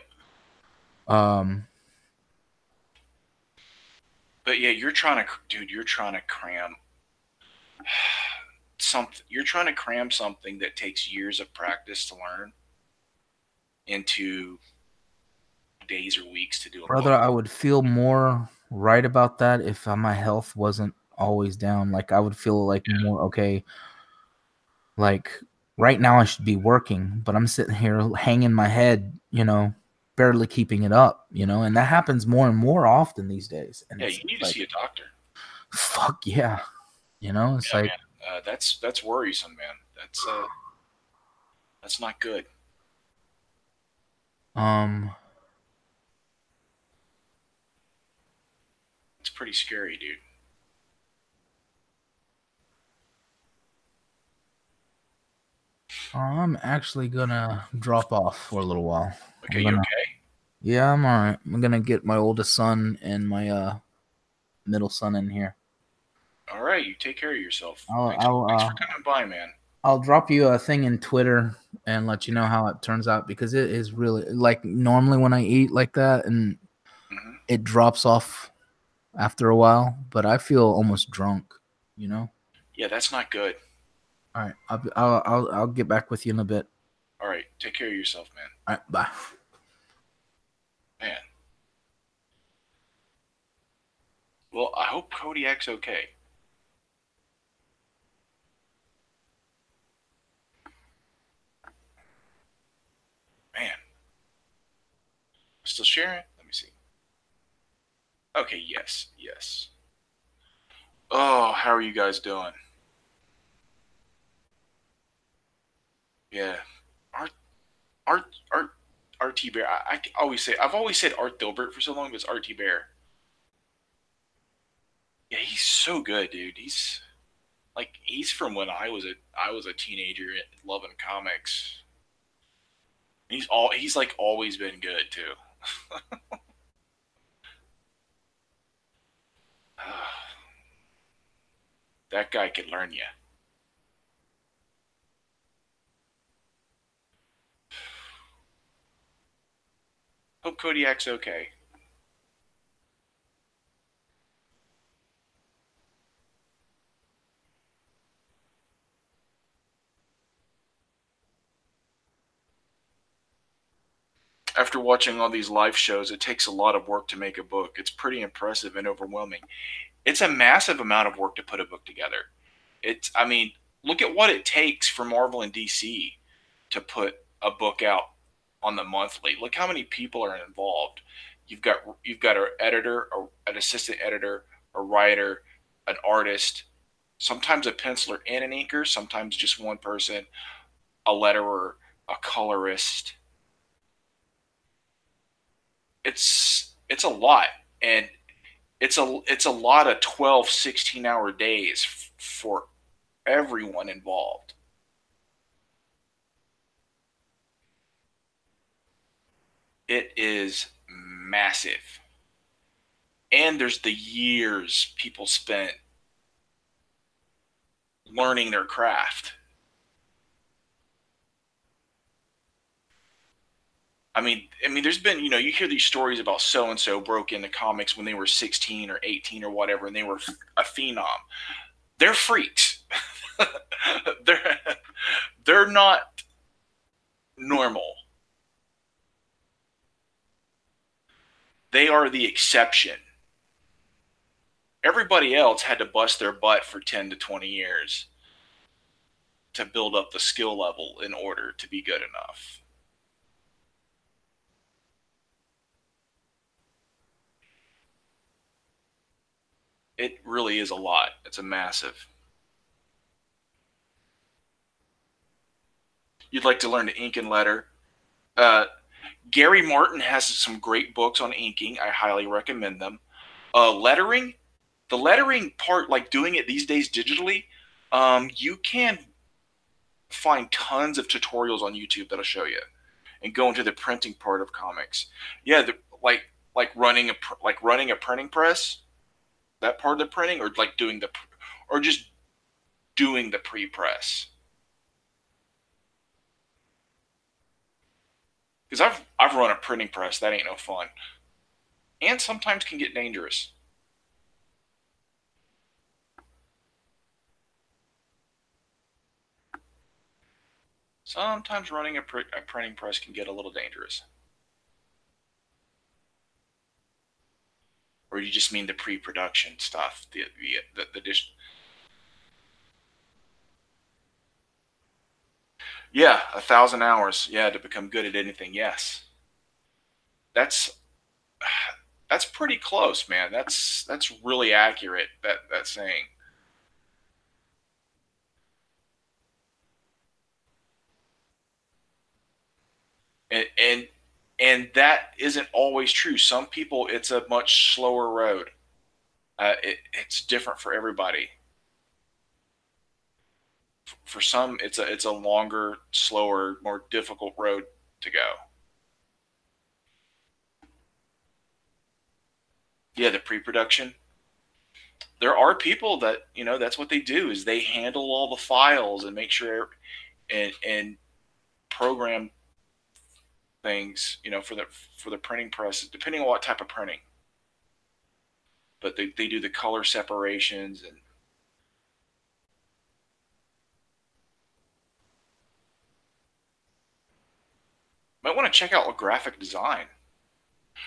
Um, But yeah, you're trying to cram something. You're trying to cram something that takes years of practice to learn into days or weeks to do a Brother, book. I would feel more right about that if my health wasn't always down. Like I would feel like more okay. Like right now, I should be working, but I'm sitting here hanging my head, barely keeping it up, and that happens more and more often these days. And Yeah, it's you need to like, see a doctor. fuck yeah, it's Yeah, like, man. That's worrisome, man. That's not good. um, It's pretty scary, dude. I'm actually gonna drop off for a little while. Okay, you okay? Yeah, I'm all right. I'm gonna get my oldest son and my middle son in here. All right, you take care of yourself. I'll Thanks, I'll thanks uh, for coming by, man. I'll drop you a thing in Twitter and let you know how it turns out because it is really like normally when I eat like that and Hmm. it drops off after a while, but I feel almost drunk. Yeah, that's not good. All right, I'll get back with you in a bit. All right, take care of yourself, man. All right, bye. Man. Well, I hope Kodiak's okay. Man. still sharing? Let me see. Okay, yes, yes. Oh, how are you guys doing? Yeah. Art, art, RT Bear. I always say, I've always said Art Dilbert for so long, but it's RT Bear. Yeah, he's so good, dude. He's from when I was a teenager loving comics. He's like always been good too. That guy could learn you. Hope Kodiak's okay. After watching all these live shows, it takes a lot of work to make a book. It's pretty impressive and overwhelming. It's a massive amount of work to put a book together. I mean, look at what it takes for Marvel and DC to put a book out on the monthly. Look how many people are involved. You've got an editor, an assistant editor, a writer, an artist, sometimes a penciler and an inker, sometimes just one person, a letterer, a colorist. It's a lot, and it's a lot of 12, 16-hour days for everyone involved. It is massive. And there's the years people spent learning their craft. There's been, you hear these stories about so and so broke into comics when they were 16 or 18 or whatever, and they were a phenom. They're freaks. they're they're not normal. They are the exception. Everybody else had to bust their butt for 10 to 20 years to build up the skill level in order to be good enough. It really is a lot. It's a massive. You'd like to learn to ink and letter. Uh, Gary Martin has some great books on inking. I highly recommend them. Lettering, the lettering part, like doing it these days digitally, you can find tons of tutorials on YouTube that'll show you, and go into the printing part of comics. Yeah, like running a printing press, that part of the printing, or like or just doing the pre-press. Because I've run a printing press, that ain't no fun, and sometimes can get dangerous. Sometimes running a printing press can get a little dangerous. Or you just mean the pre-production stuff, the dish. Yeah, 1,000 hours. Yeah, to become good at anything. Yes, that's that's pretty close, man. That's really accurate. That saying. And and that isn't always true. Some people, it's a much slower road. It's different for everybody. For some, it's a longer, slower, more difficult road to go. Yeah, the pre-production. There are people that that's what they do, is they handle all the files and make sure and program things for the printing press, depending on what type of printing. But they do the color separations, and might want to check out a graphic design.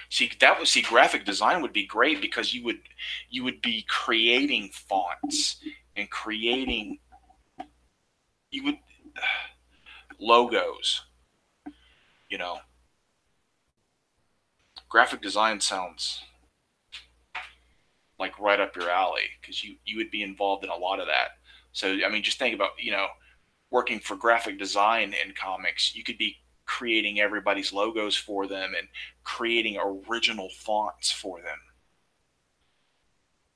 See, graphic design would be great, because you would be creating fonts and creating you would logos, you know. graphic design sounds like right up your alley, because you would be involved in a lot of that. So I mean, just think about, working for graphic design in comics. You could be creating everybody's logos for them and creating original fonts for them.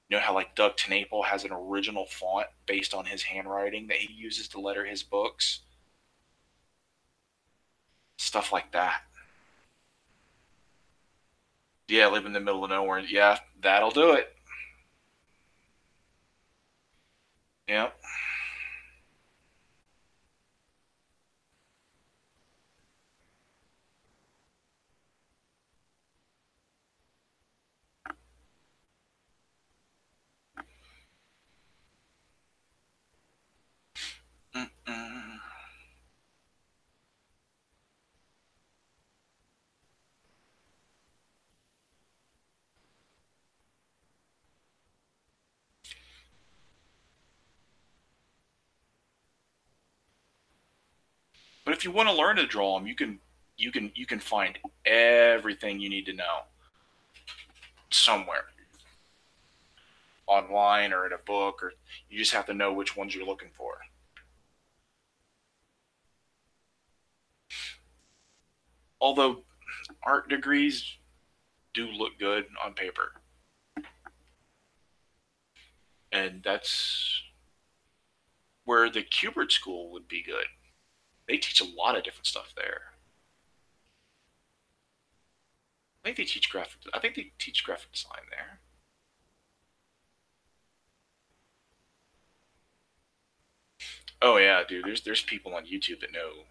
You know how like Doug TenNapel has an original font based on his handwriting that he uses to letter his books? Stuff like that. Yeah, live in the middle of nowhere. Yeah, that'll do it. Yep. Mm-mm. But if you want to learn to draw them, you can find everything you need to know somewhere, online or in a book, or you just have to know which ones you're looking for. Although art degrees do look good on paper, and that's where the Kubert School would be good. They teach a lot of different stuff there. I think they teach graphic design there. Oh yeah, dude. There's people on YouTube that know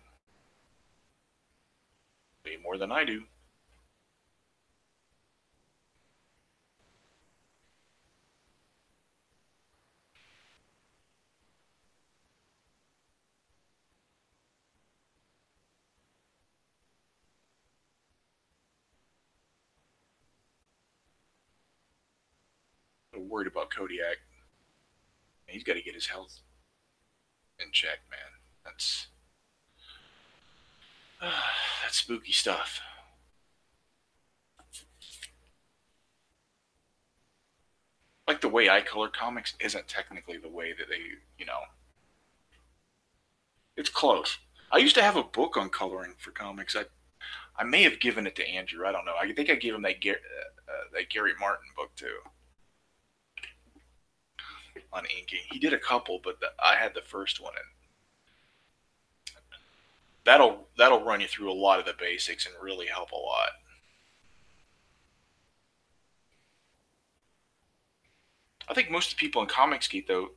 way more than I do. I'm worried about Kodiak. He's got to get his health in check, man. That's that's spooky stuff. Like the way I color comics isn't technically the way that they. It's close. I used to have a book on coloring for comics. I may have given it to Andrew. I don't know. I think I gave him that Gary Martin book too on inking. He did a couple, but I had the first one, and that'll run you through a lot of the basics and really help a lot. I think most of the people in Comicsgate though,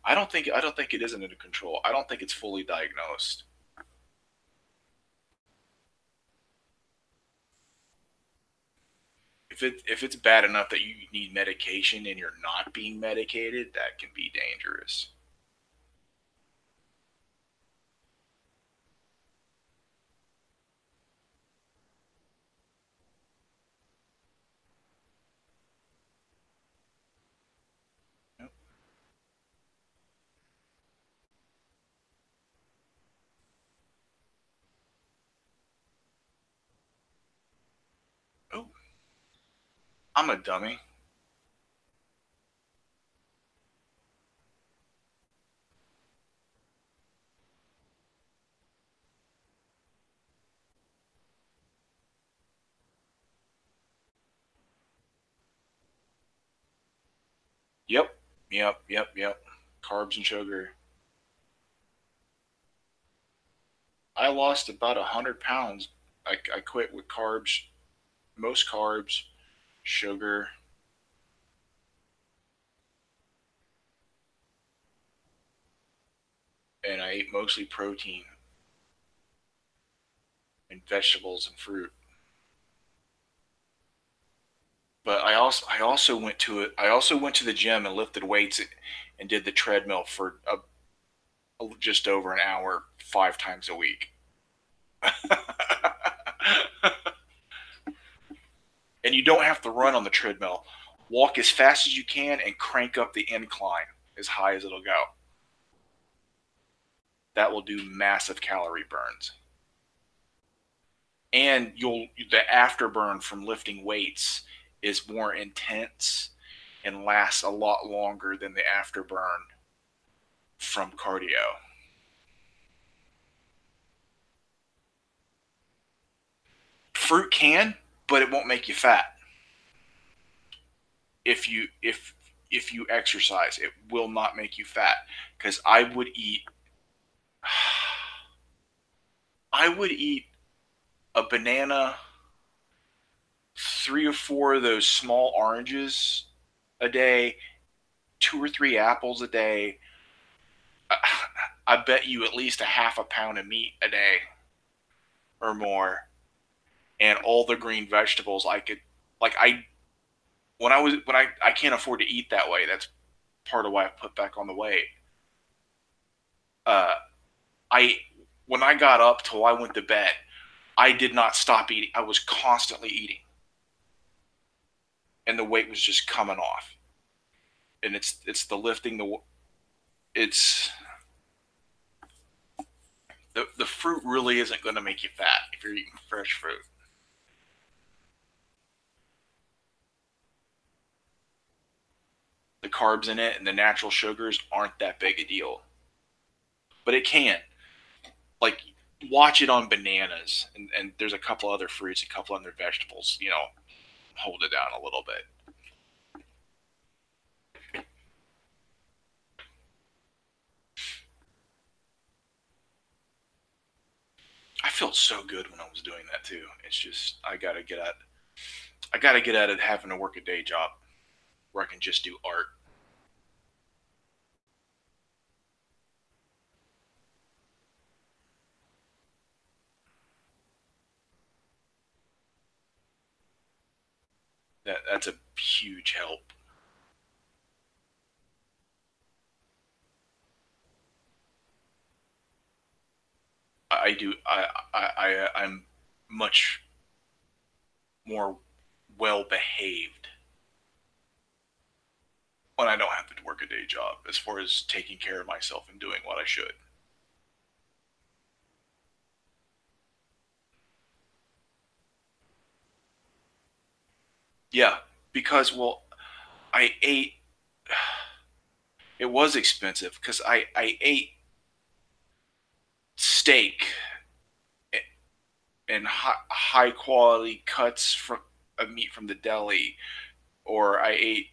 I don't think it isn't under control. I don't think it's fully diagnosed. If it's bad enough that you need medication and you're not being medicated, that can be dangerous. Yep. Oh, I'm a dummy. Yep, yep. Carbs and sugar. I lost about 100 pounds. I quit with carbs, most carbs, sugar, and I ate mostly protein and vegetables and fruit. But I also went to the gym and lifted weights and did the treadmill for just over an hour 5 times a week. And you don't have to run on the treadmill. Walk as fast as you can and crank up the incline as high as it'll go. That will do massive calorie burns. and the afterburn from lifting weights is more intense and lasts a lot longer than the afterburn from cardio. Fruit can, but it won't make you fat. If you exercise, it will not make you fat. Because I would eat a banana, 3 or 4 of those small oranges a day, 2 or 3 apples a day. I bet you at least a half a pound of meat a day or more, and all the green vegetables I could, like, when I can't afford to eat that way. That's part of why I put back on the weight. I When I got up till I went to bed, I did not stop eating. I was constantly eating, and the weight was just coming off. And it's the lifting, it's the fruit really isn't going to make you fat if you're eating fresh fruit. The carbs in it and the natural sugars aren't that big a deal, but it can. Like, watch it on bananas, and there's a couple other fruits, a couple other vegetables. Hold it down a little bit. I felt so good when I was doing that too. It's just I gotta get out of having to work a day job where I can just do art. That's a huge help. I do. I'm much more well behaved when I don't have to work a day job, as far as taking care of myself and doing what I should. Yeah, because, well, I ate. It was expensive because I ate steak and high quality cuts from of meat from the deli, or I ate.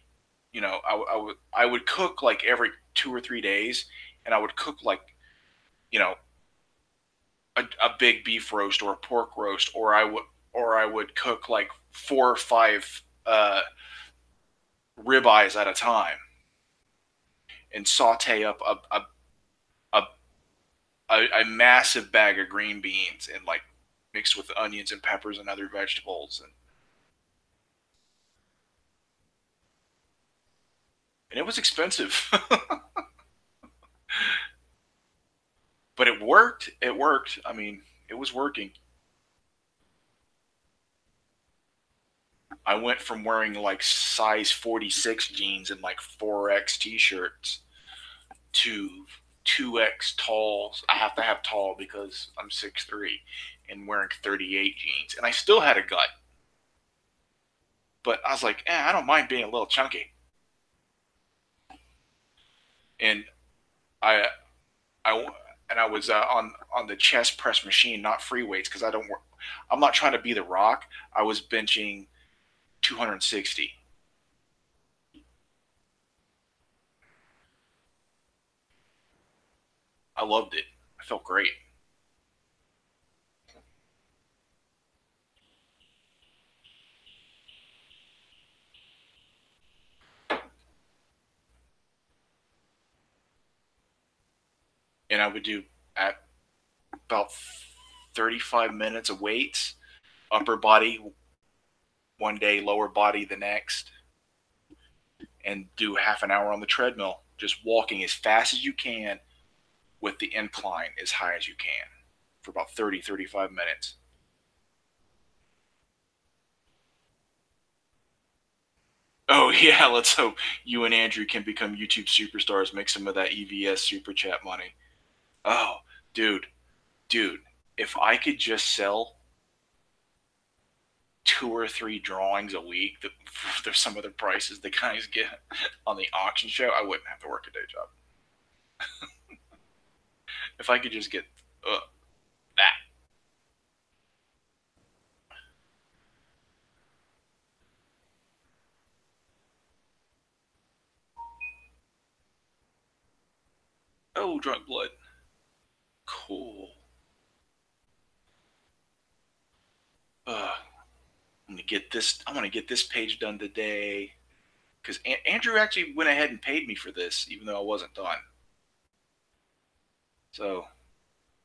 I would cook like every 2 or 3 days, and I would cook like, you know a big beef roast or a pork roast, or I would cook like 4 or 5 ribeyes at a time, and saute up a, a massive bag of green beans, and, like, mixed with onions and peppers and other vegetables, and it was expensive. But it worked. It worked. I mean, it was working. I went from wearing like size 46 jeans and like 4X t-shirts to 2X talls. I have to have tall because I'm 6'3", and wearing 38 jeans. And I still had a gut. But I was like, I don't mind being a little chunky. And I I I was on the chest press machine, not free weights, because I'm not trying to be the Rock. I was benching 260. I loved it. I felt great. And I would do at about 35 minutes of weights, upper body one day, lower body the next, and do half an hour on the treadmill, just walking as fast as you can with the incline as high as you can for about 35 minutes. Oh, yeah, let's hope you and Andrew can become YouTube superstars, make some of that EVS super chat money. Oh, dude, dude, if I could just sell 2 or 3 drawings a week. There's some of the prices the guys get on the auction show. I wouldn't have to work a day job. If I could just get that. Oh, drunk blood. Cool. I'm gonna get this page done today, because Andrew actually went ahead and paid me for this, even though I wasn't done. So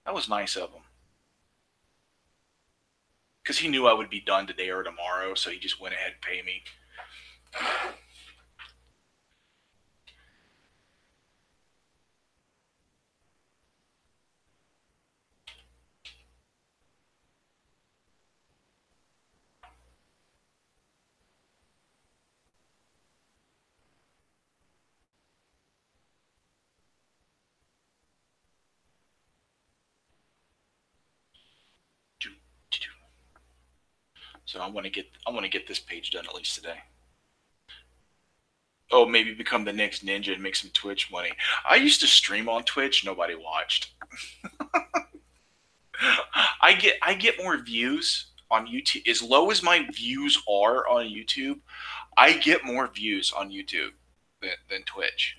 that was nice of him, because he knew I would be done today or tomorrow, so he just went ahead and paid me. So I want to get this page done at least today. Oh, maybe become the next ninja and make some Twitch money. I used to stream on Twitch, nobody watched. I get more views on YouTube. As low as my views are on YouTube, I get more views on YouTube than Twitch.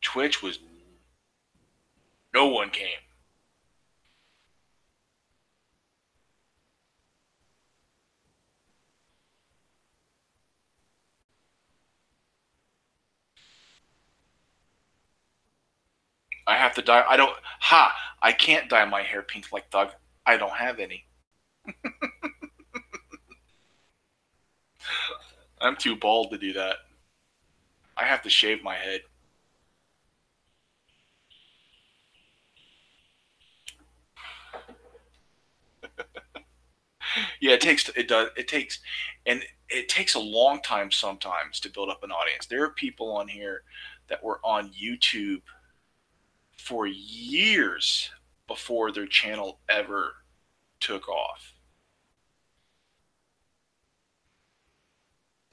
Twitch was no one came. I have to dye. I can't dye my hair pink like Thug. I don't have any. I'm too bald to do that. I have to shave my head. Yeah, it takes a long time sometimes to build up an audience. There are people on here that were on YouTube for years before their channel ever took off.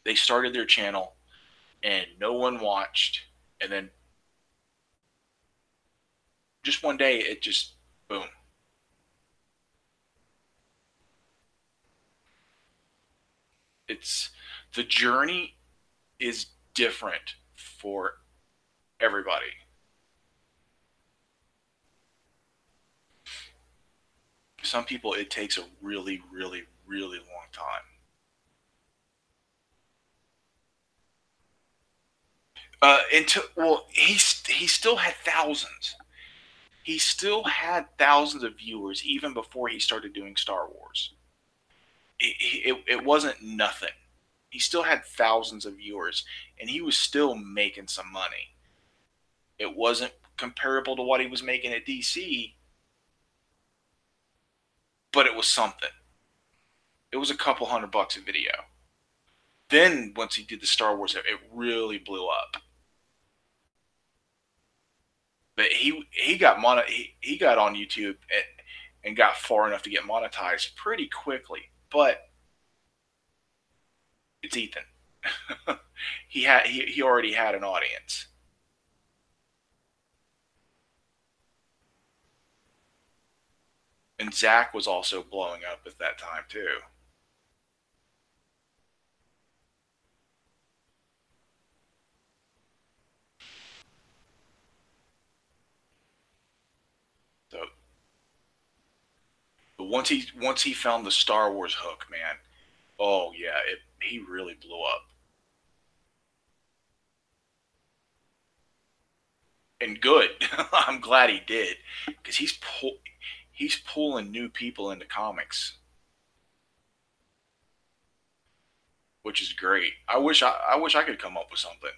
They started their channel and no one watched, and then just one day it just boom. It's the journey is different for everybody. Some people it takes a really, really, really long time. He still had thousands. He still had thousands of viewers even before he started doing Star Wars. It wasn't nothing. He still had thousands of viewers, and he was still making some money. It wasn't comparable to what he was making at DC, but it was something. It was a couple $100 a video. Then once he did the Star Wars, it really blew up. But he got he got on YouTube and got far enough to get monetized pretty quickly. But it's Ethan. he already had an audience. And Zach was also blowing up at that time too. So but once he found the Star Wars hook, man, oh yeah, he really blew up. And good. I'm glad he did, because he's pulling new people into comics, which is great. I wish I could come up with something,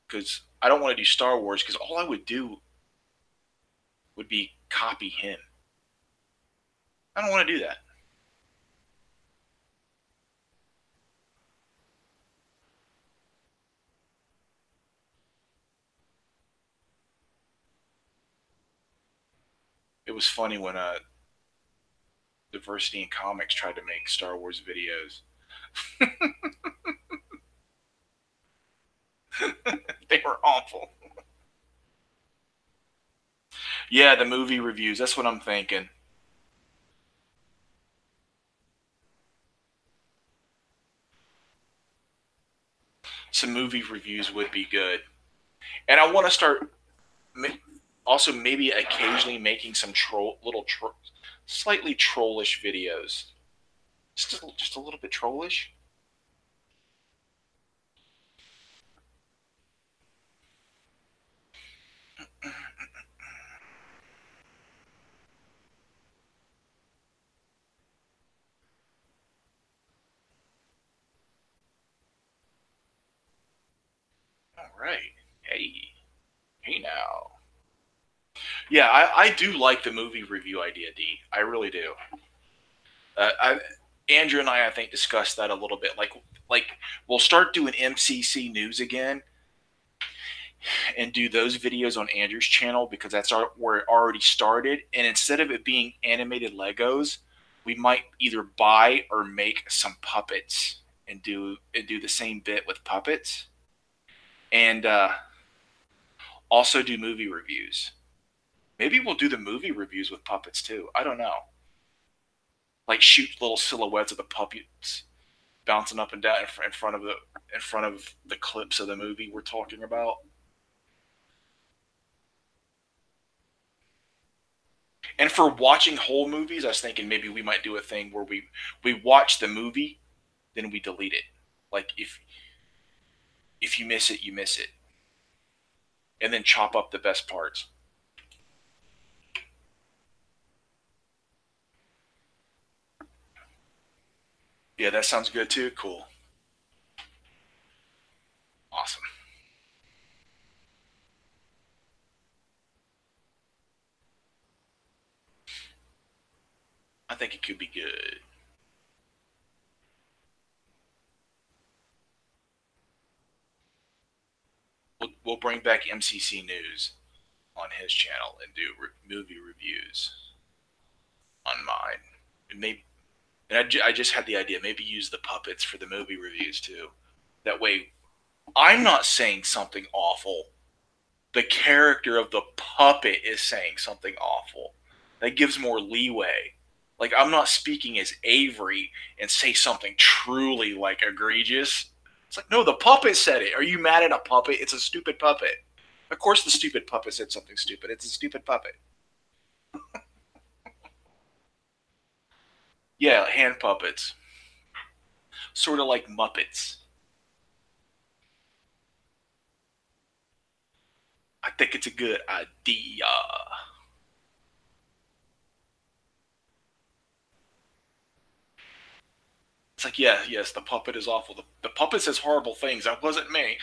because I don't want to do Star Wars, because all I would do would be copy him. I don't want to do that. It was funny when Diversity in Comics tried to make Star Wars videos. They were awful. Yeah, the movie reviews. That's what I'm thinking. Some movie reviews would be good. And I want to start also maybe occasionally making some slightly trollish videos. Just a little bit trollish. All right. Hey now. Yeah, I do like the movie review idea, D. I really do. Andrew and I think, discussed that a little bit. Like we'll start doing MCC news again, and do those videos on Andrew's channel because that's where it already started. And instead of it being animated Legos, we might either buy or make some puppets and do the same bit with puppets, and also do movie reviews. Maybe we'll do the movie reviews with puppets too. I don't know. Like shoot little silhouettes of the puppets bouncing up and down in front of the clips of the movie we're talking about. And for watching whole movies, I was thinking maybe we might do a thing where we watch the movie, then we delete it. Like if you miss it, you miss it, and then chop up the best parts. Yeah, that sounds good too. Cool. Awesome. I think it could be good. We'll bring back MCC News on his channel and do movie reviews on mine. And maybe, and I just had the idea. Maybe use the puppets for the movie reviews too. That way, I'm not saying something awful. The character of the puppet is saying something awful. That gives more leeway. Like I'm not speaking as Avery and say something truly like egregious. It's like, no, the puppet said it. Are you mad at a puppet? It's a stupid puppet. Of course the stupid puppet said something stupid. It's a stupid puppet. Yeah, hand puppets. Sort of like Muppets. I think it's a good idea. It's like, yeah, yes, the puppet is awful. The puppet says horrible things. That wasn't me.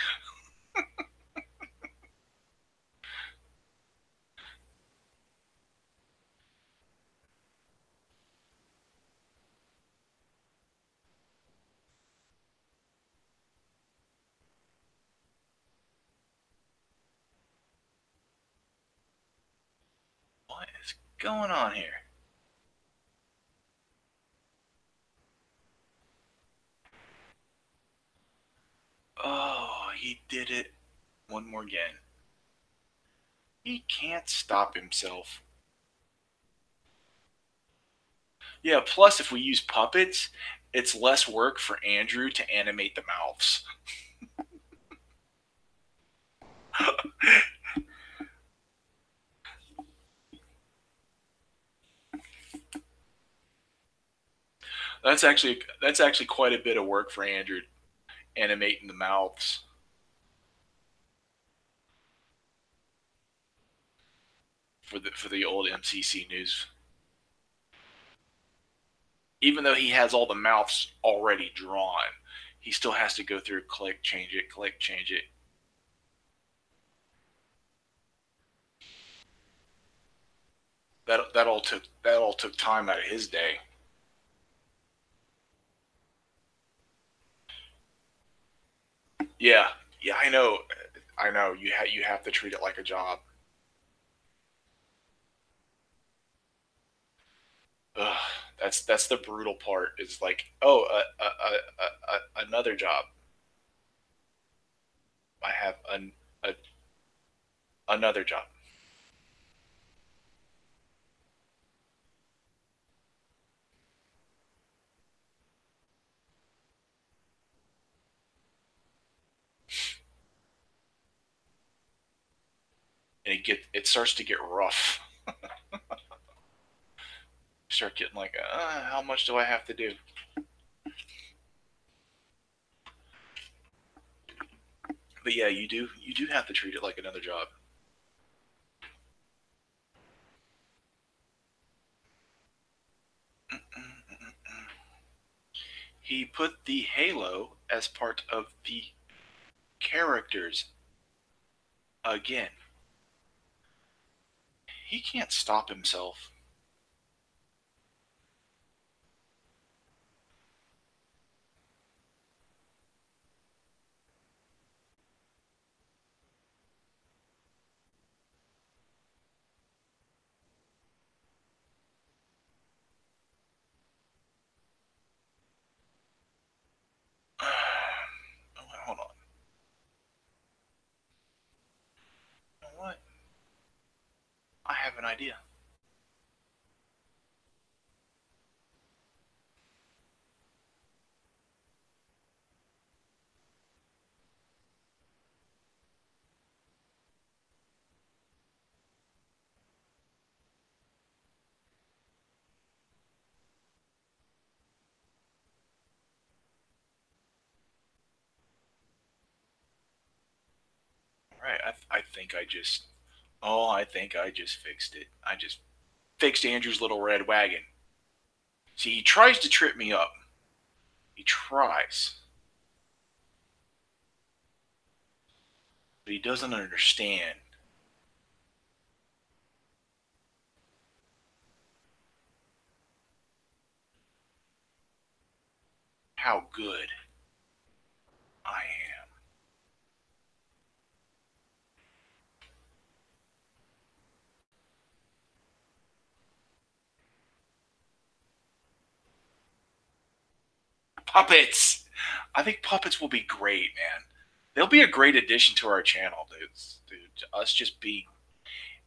What is going on here? Oh, he did it one more again. He can't stop himself. Yeah, plus if we use puppets, it's less work for Andrew to animate the mouths. That's actually quite a bit of work for Andrew animating the mouths for the old MCC news. Even though he has all the mouths already drawn, he still has to go through click, change it, click, change it. That all took time out of his day. Yeah, yeah, I know. I know. You have to treat it like a job. Ugh, that's the brutal part. Is like, oh, another job. I have another job. And it starts to get rough. Start getting like, how much do I have to do? But yeah, you do have to treat it like another job. He put the halo as part of the characters again. He can't stop himself. Oh, hold on. You know what? I have an idea. All right, I think I just. Oh, I think I just fixed it. I just fixed Andrew's little red wagon. See, he tries to trip me up. He tries. But he doesn't understand how good I am. Puppets! I think puppets will be great, man. They'll be a great addition to our channel, dude. Us just being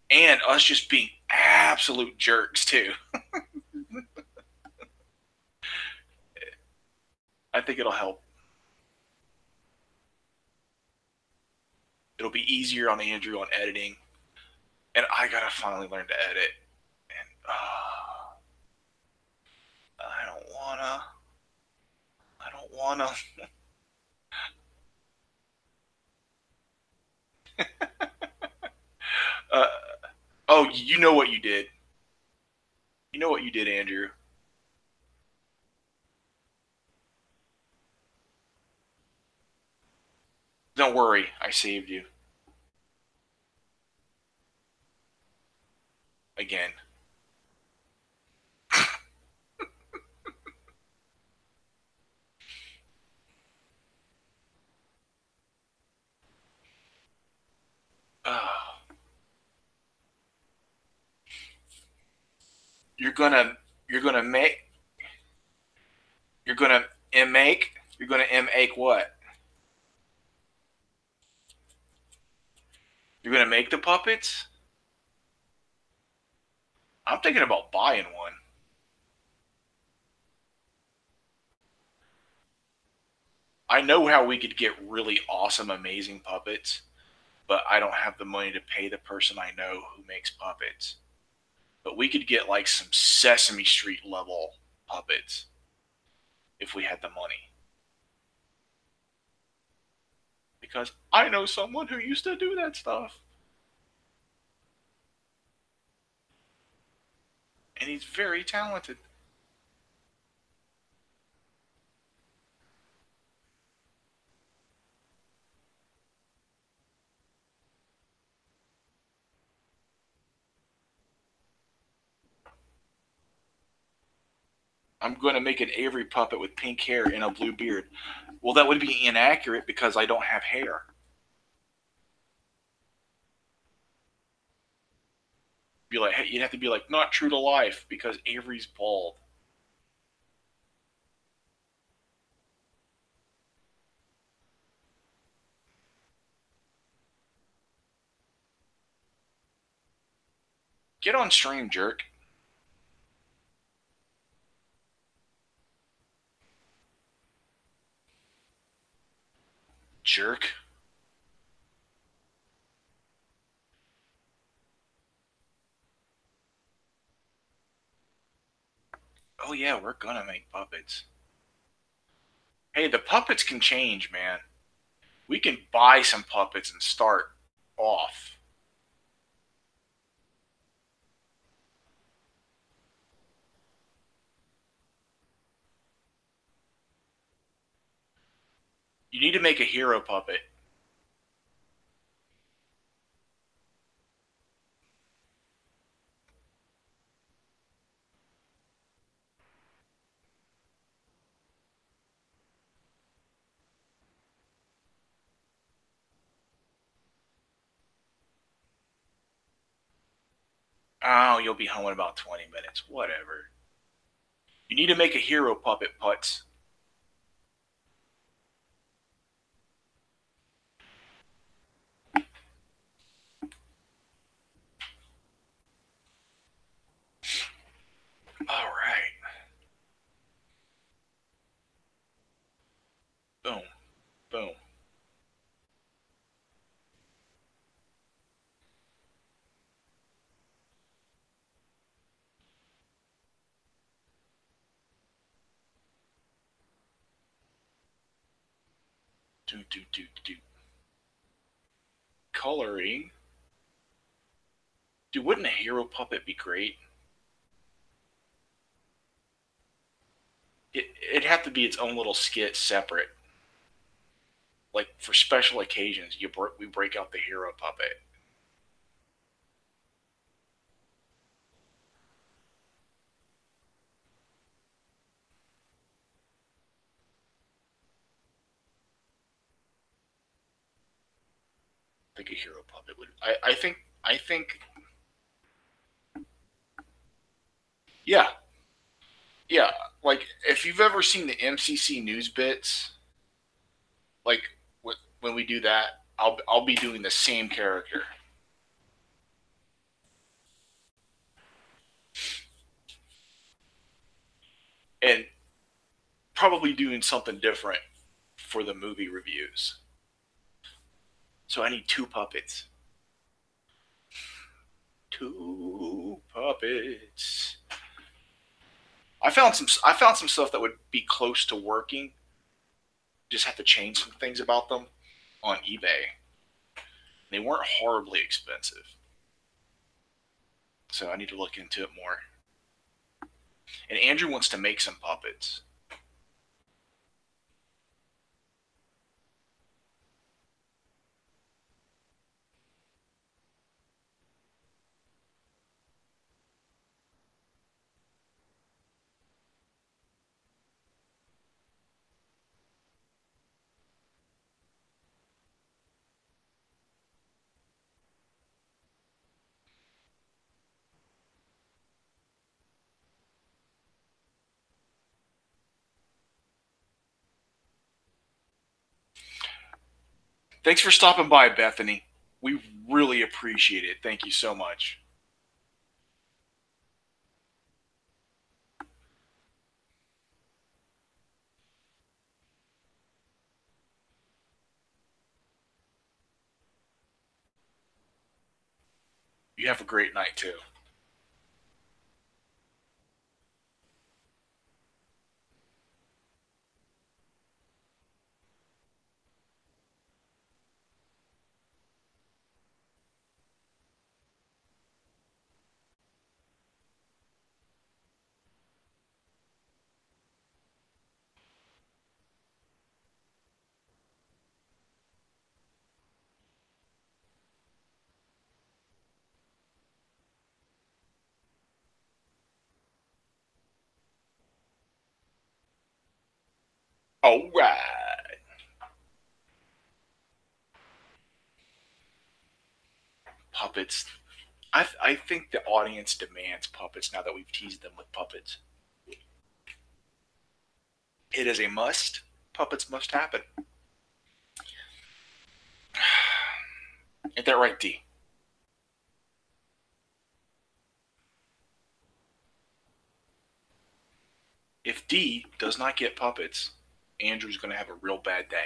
and us just being absolute jerks too. I think it'll help. It'll be easier on Andrew on editing, and I gotta finally learn to edit. And I don't wanna. I don't wanna. Uh, oh, you know what you did. You know what you did, Andrew. Don't worry, I saved you again. Oh, you're gonna you're gonna make you're gonna make you're gonna make what? You're gonna make the puppets? I'm thinking about buying one. I know how we could get really awesome, amazing puppets, but I don't have the money to pay the person I know who makes puppets. But we could get like some Sesame Street level puppets if we had the money. Because I know someone who used to do that stuff. And he's very talented. I'm going to make an Avery puppet with pink hair and a blue beard. Well, that would be inaccurate because I don't have hair. Be like, hey, you'd have to be like, not true to life because Avery's bald. Get on stream, jerk. Jerk. Oh yeah, we're gonna make puppets. Hey, the puppets can change, man. We can buy some puppets and start off. You need to make a hero puppet. Oh, you'll be home in about 20 minutes. Whatever. You need to make a hero puppet, Putz. All right. Boom. Boom. Do. Coloring. Dude, wouldn't a hero puppet be great? It'd have to be its own little skit separate. Like for special occasions, we break out the hero puppet. I think a hero puppet would. I think. Yeah, yeah. Like if you've ever seen the MCC news bits, like when we do that, I'll be doing the same character. And probably doing something different for the movie reviews. So I need two puppets. Two puppets. I found some stuff that would be close to working. Just have to change some things about them on eBay. They weren't horribly expensive. So I need to look into it more. And Andrew wants to make some puppets. Thanks for stopping by, Bethany. We really appreciate it. Thank you so much. You have a great night, too. All right. Puppets. I think the audience demands puppets now that we've teased them with puppets. It is a must. Puppets must happen. Ain't that right, D? If D does not get puppets, Andrew's going to have a real bad day.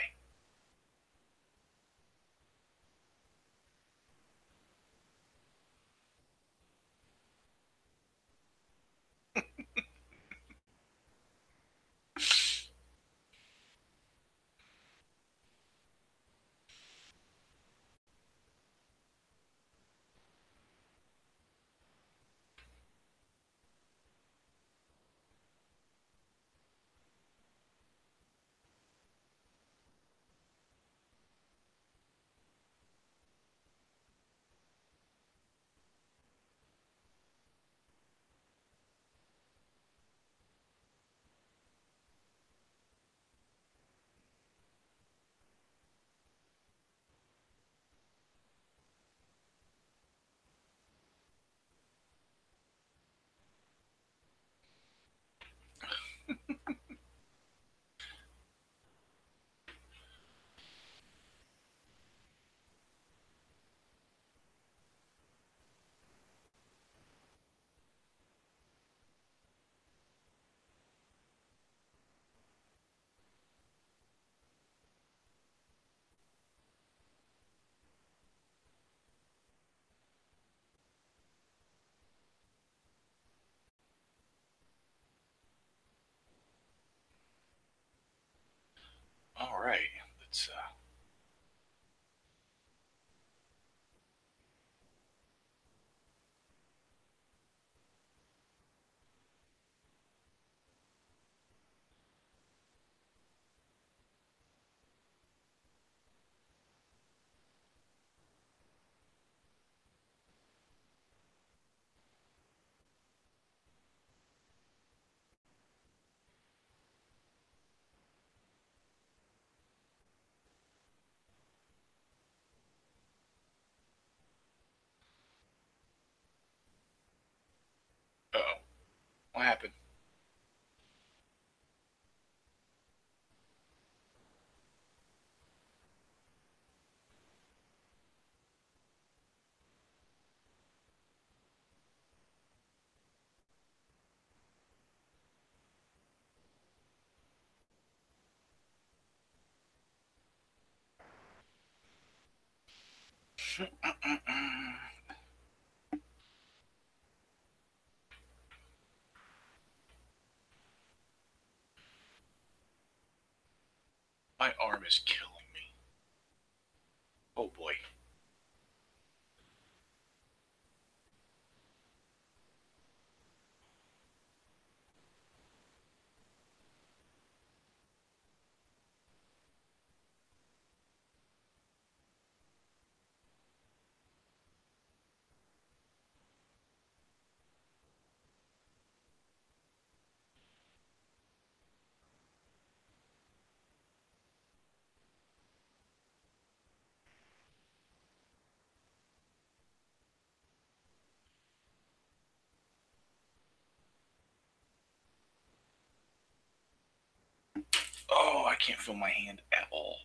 All right. Let's. Oh, what happened? My arm is killing me. Oh boy. Oh, I can't feel my hand at all.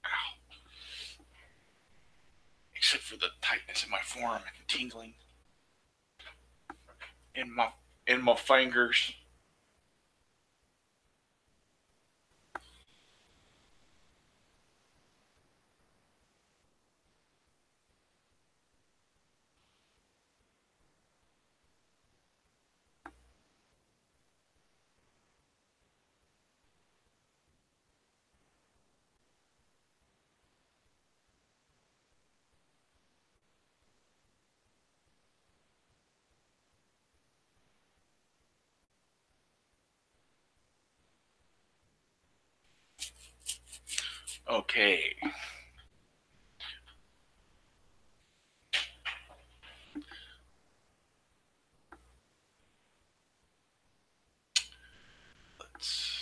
Ow. Except for the tightness in my forearm and the tingling in my fingers. Okay. Let's.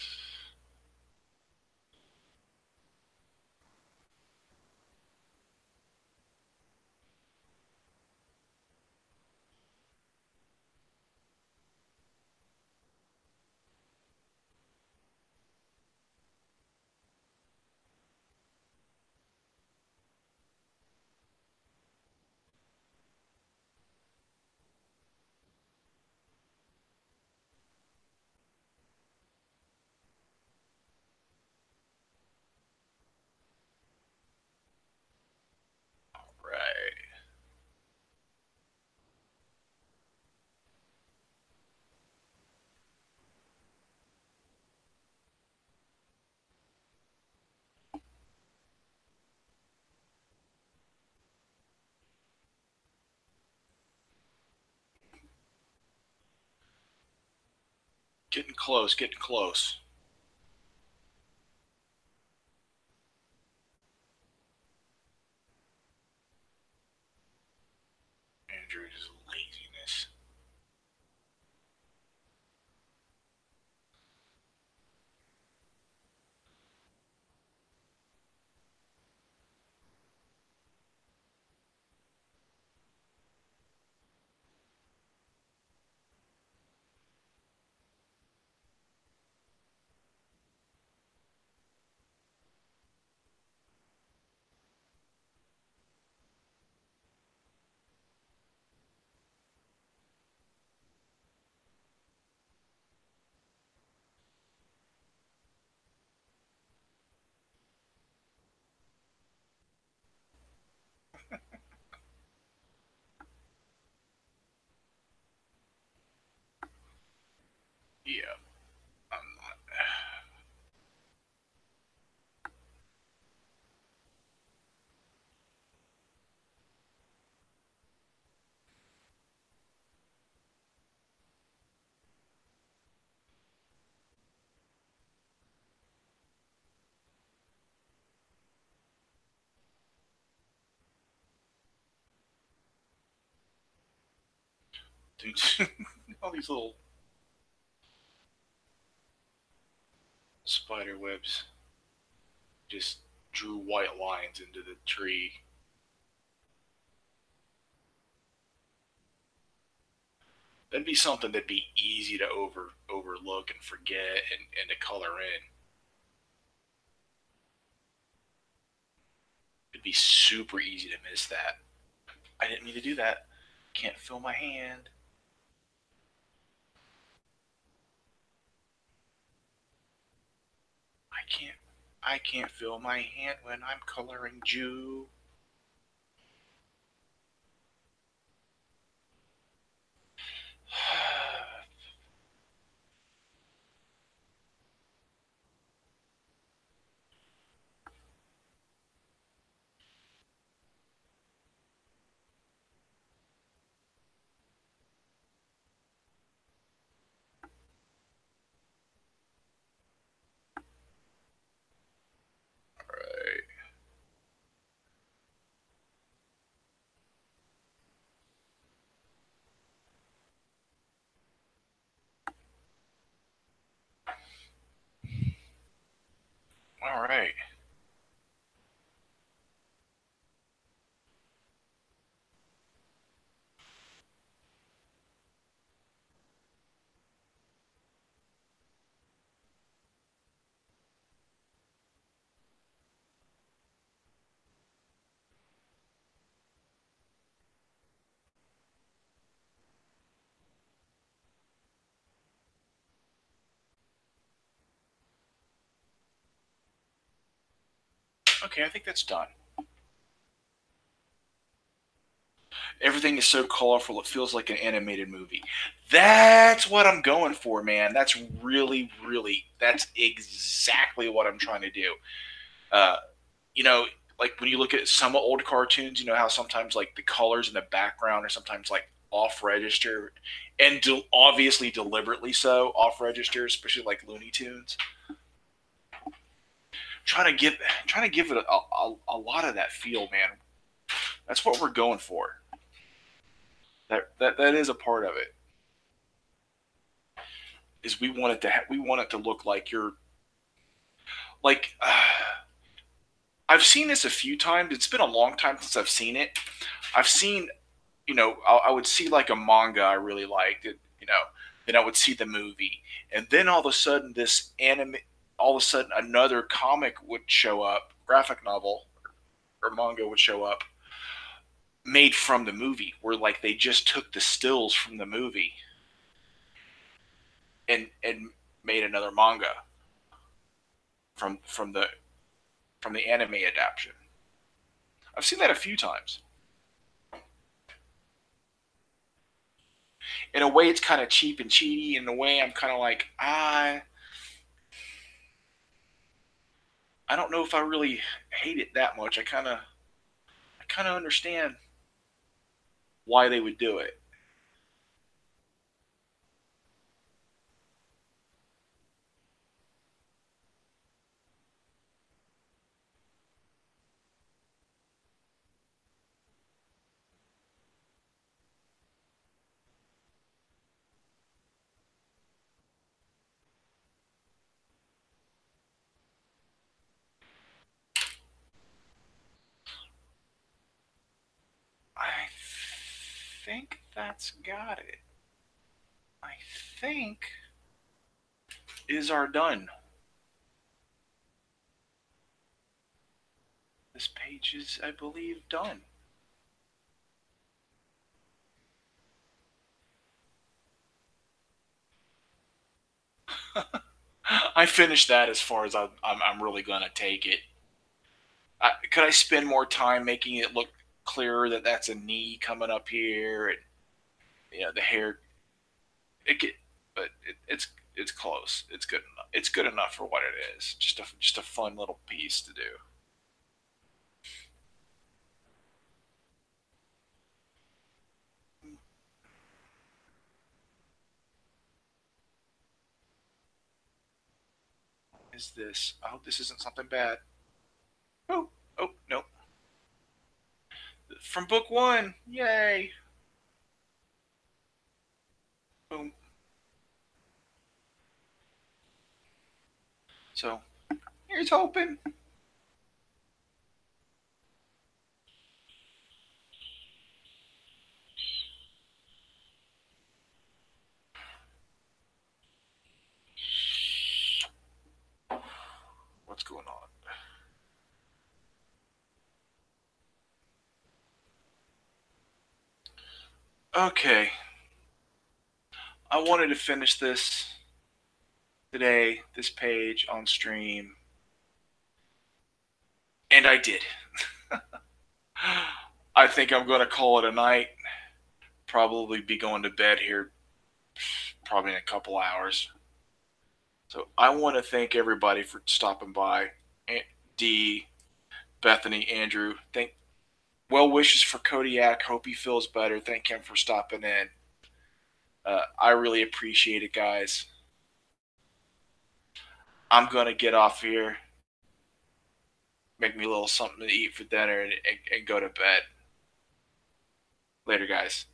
Getting close, getting close. Andrew's laziness. Yeah, I'm not. Dude, all these little spider webs just drew white lines into the tree. That'd be something that'd be easy to overlook and forget and to color in. It'd be super easy to miss that. I didn't mean to do that. Can't feel my hand. I can't I can't feel my hand when I'm coloring Jew. Right. All right. Okay, I think that's done. Everything is so colorful, it feels like an animated movie. That's what I'm going for, man. That's that's exactly what I'm trying to do. Uh, you know, like when you look at some old cartoons, you know how sometimes like the colors in the background are sometimes like off register, and obviously deliberately so off register, especially like Looney Tunes. Trying to give trying to give it a lot of that feel, man. That's what we're going for. That is a part of it. Is we want it to we want it to look like you're like I've seen this a few times. It's been a long time since I've seen it. I've seen, I would see like a manga I really liked, then I would see the movie, and then all of a sudden all of a sudden another comic would show up, graphic novel or manga would show up, made from the movie, where like they just took the stills from the movie and made another manga from from the anime adaptation. I've seen that a few times. In a way, it's kind of cheap and cheaty. In a way, I'm kind of like, I don't know if I really hate it that much. I kind of understand why they would do it. that's got it. I think is our done. This page is, I believe, done. I finished that as far as I'm really going to take it. Could I spend more time making it look clearer that that's a knee coming up here, and the hair? But it's close. It's good enough. It's good enough for what it is. Just a fun little piece to do. Is this? I hope this isn't something bad. Oh, no. From book one, yay! Boom. So here's hoping. What's going on? Okay. I wanted to finish this today, this page on stream, and I did. I think I'm going to call it a night. Probably be going to bed here probably in a couple hours. So I want to thank everybody for stopping by. Dee, Bethany, Andrew, well wishes for Kodiak. Hope he feels better. Thank him for stopping in. I really appreciate it, guys. I'm going to get off here, make me a little something to eat for dinner, and go to bed. Later, guys.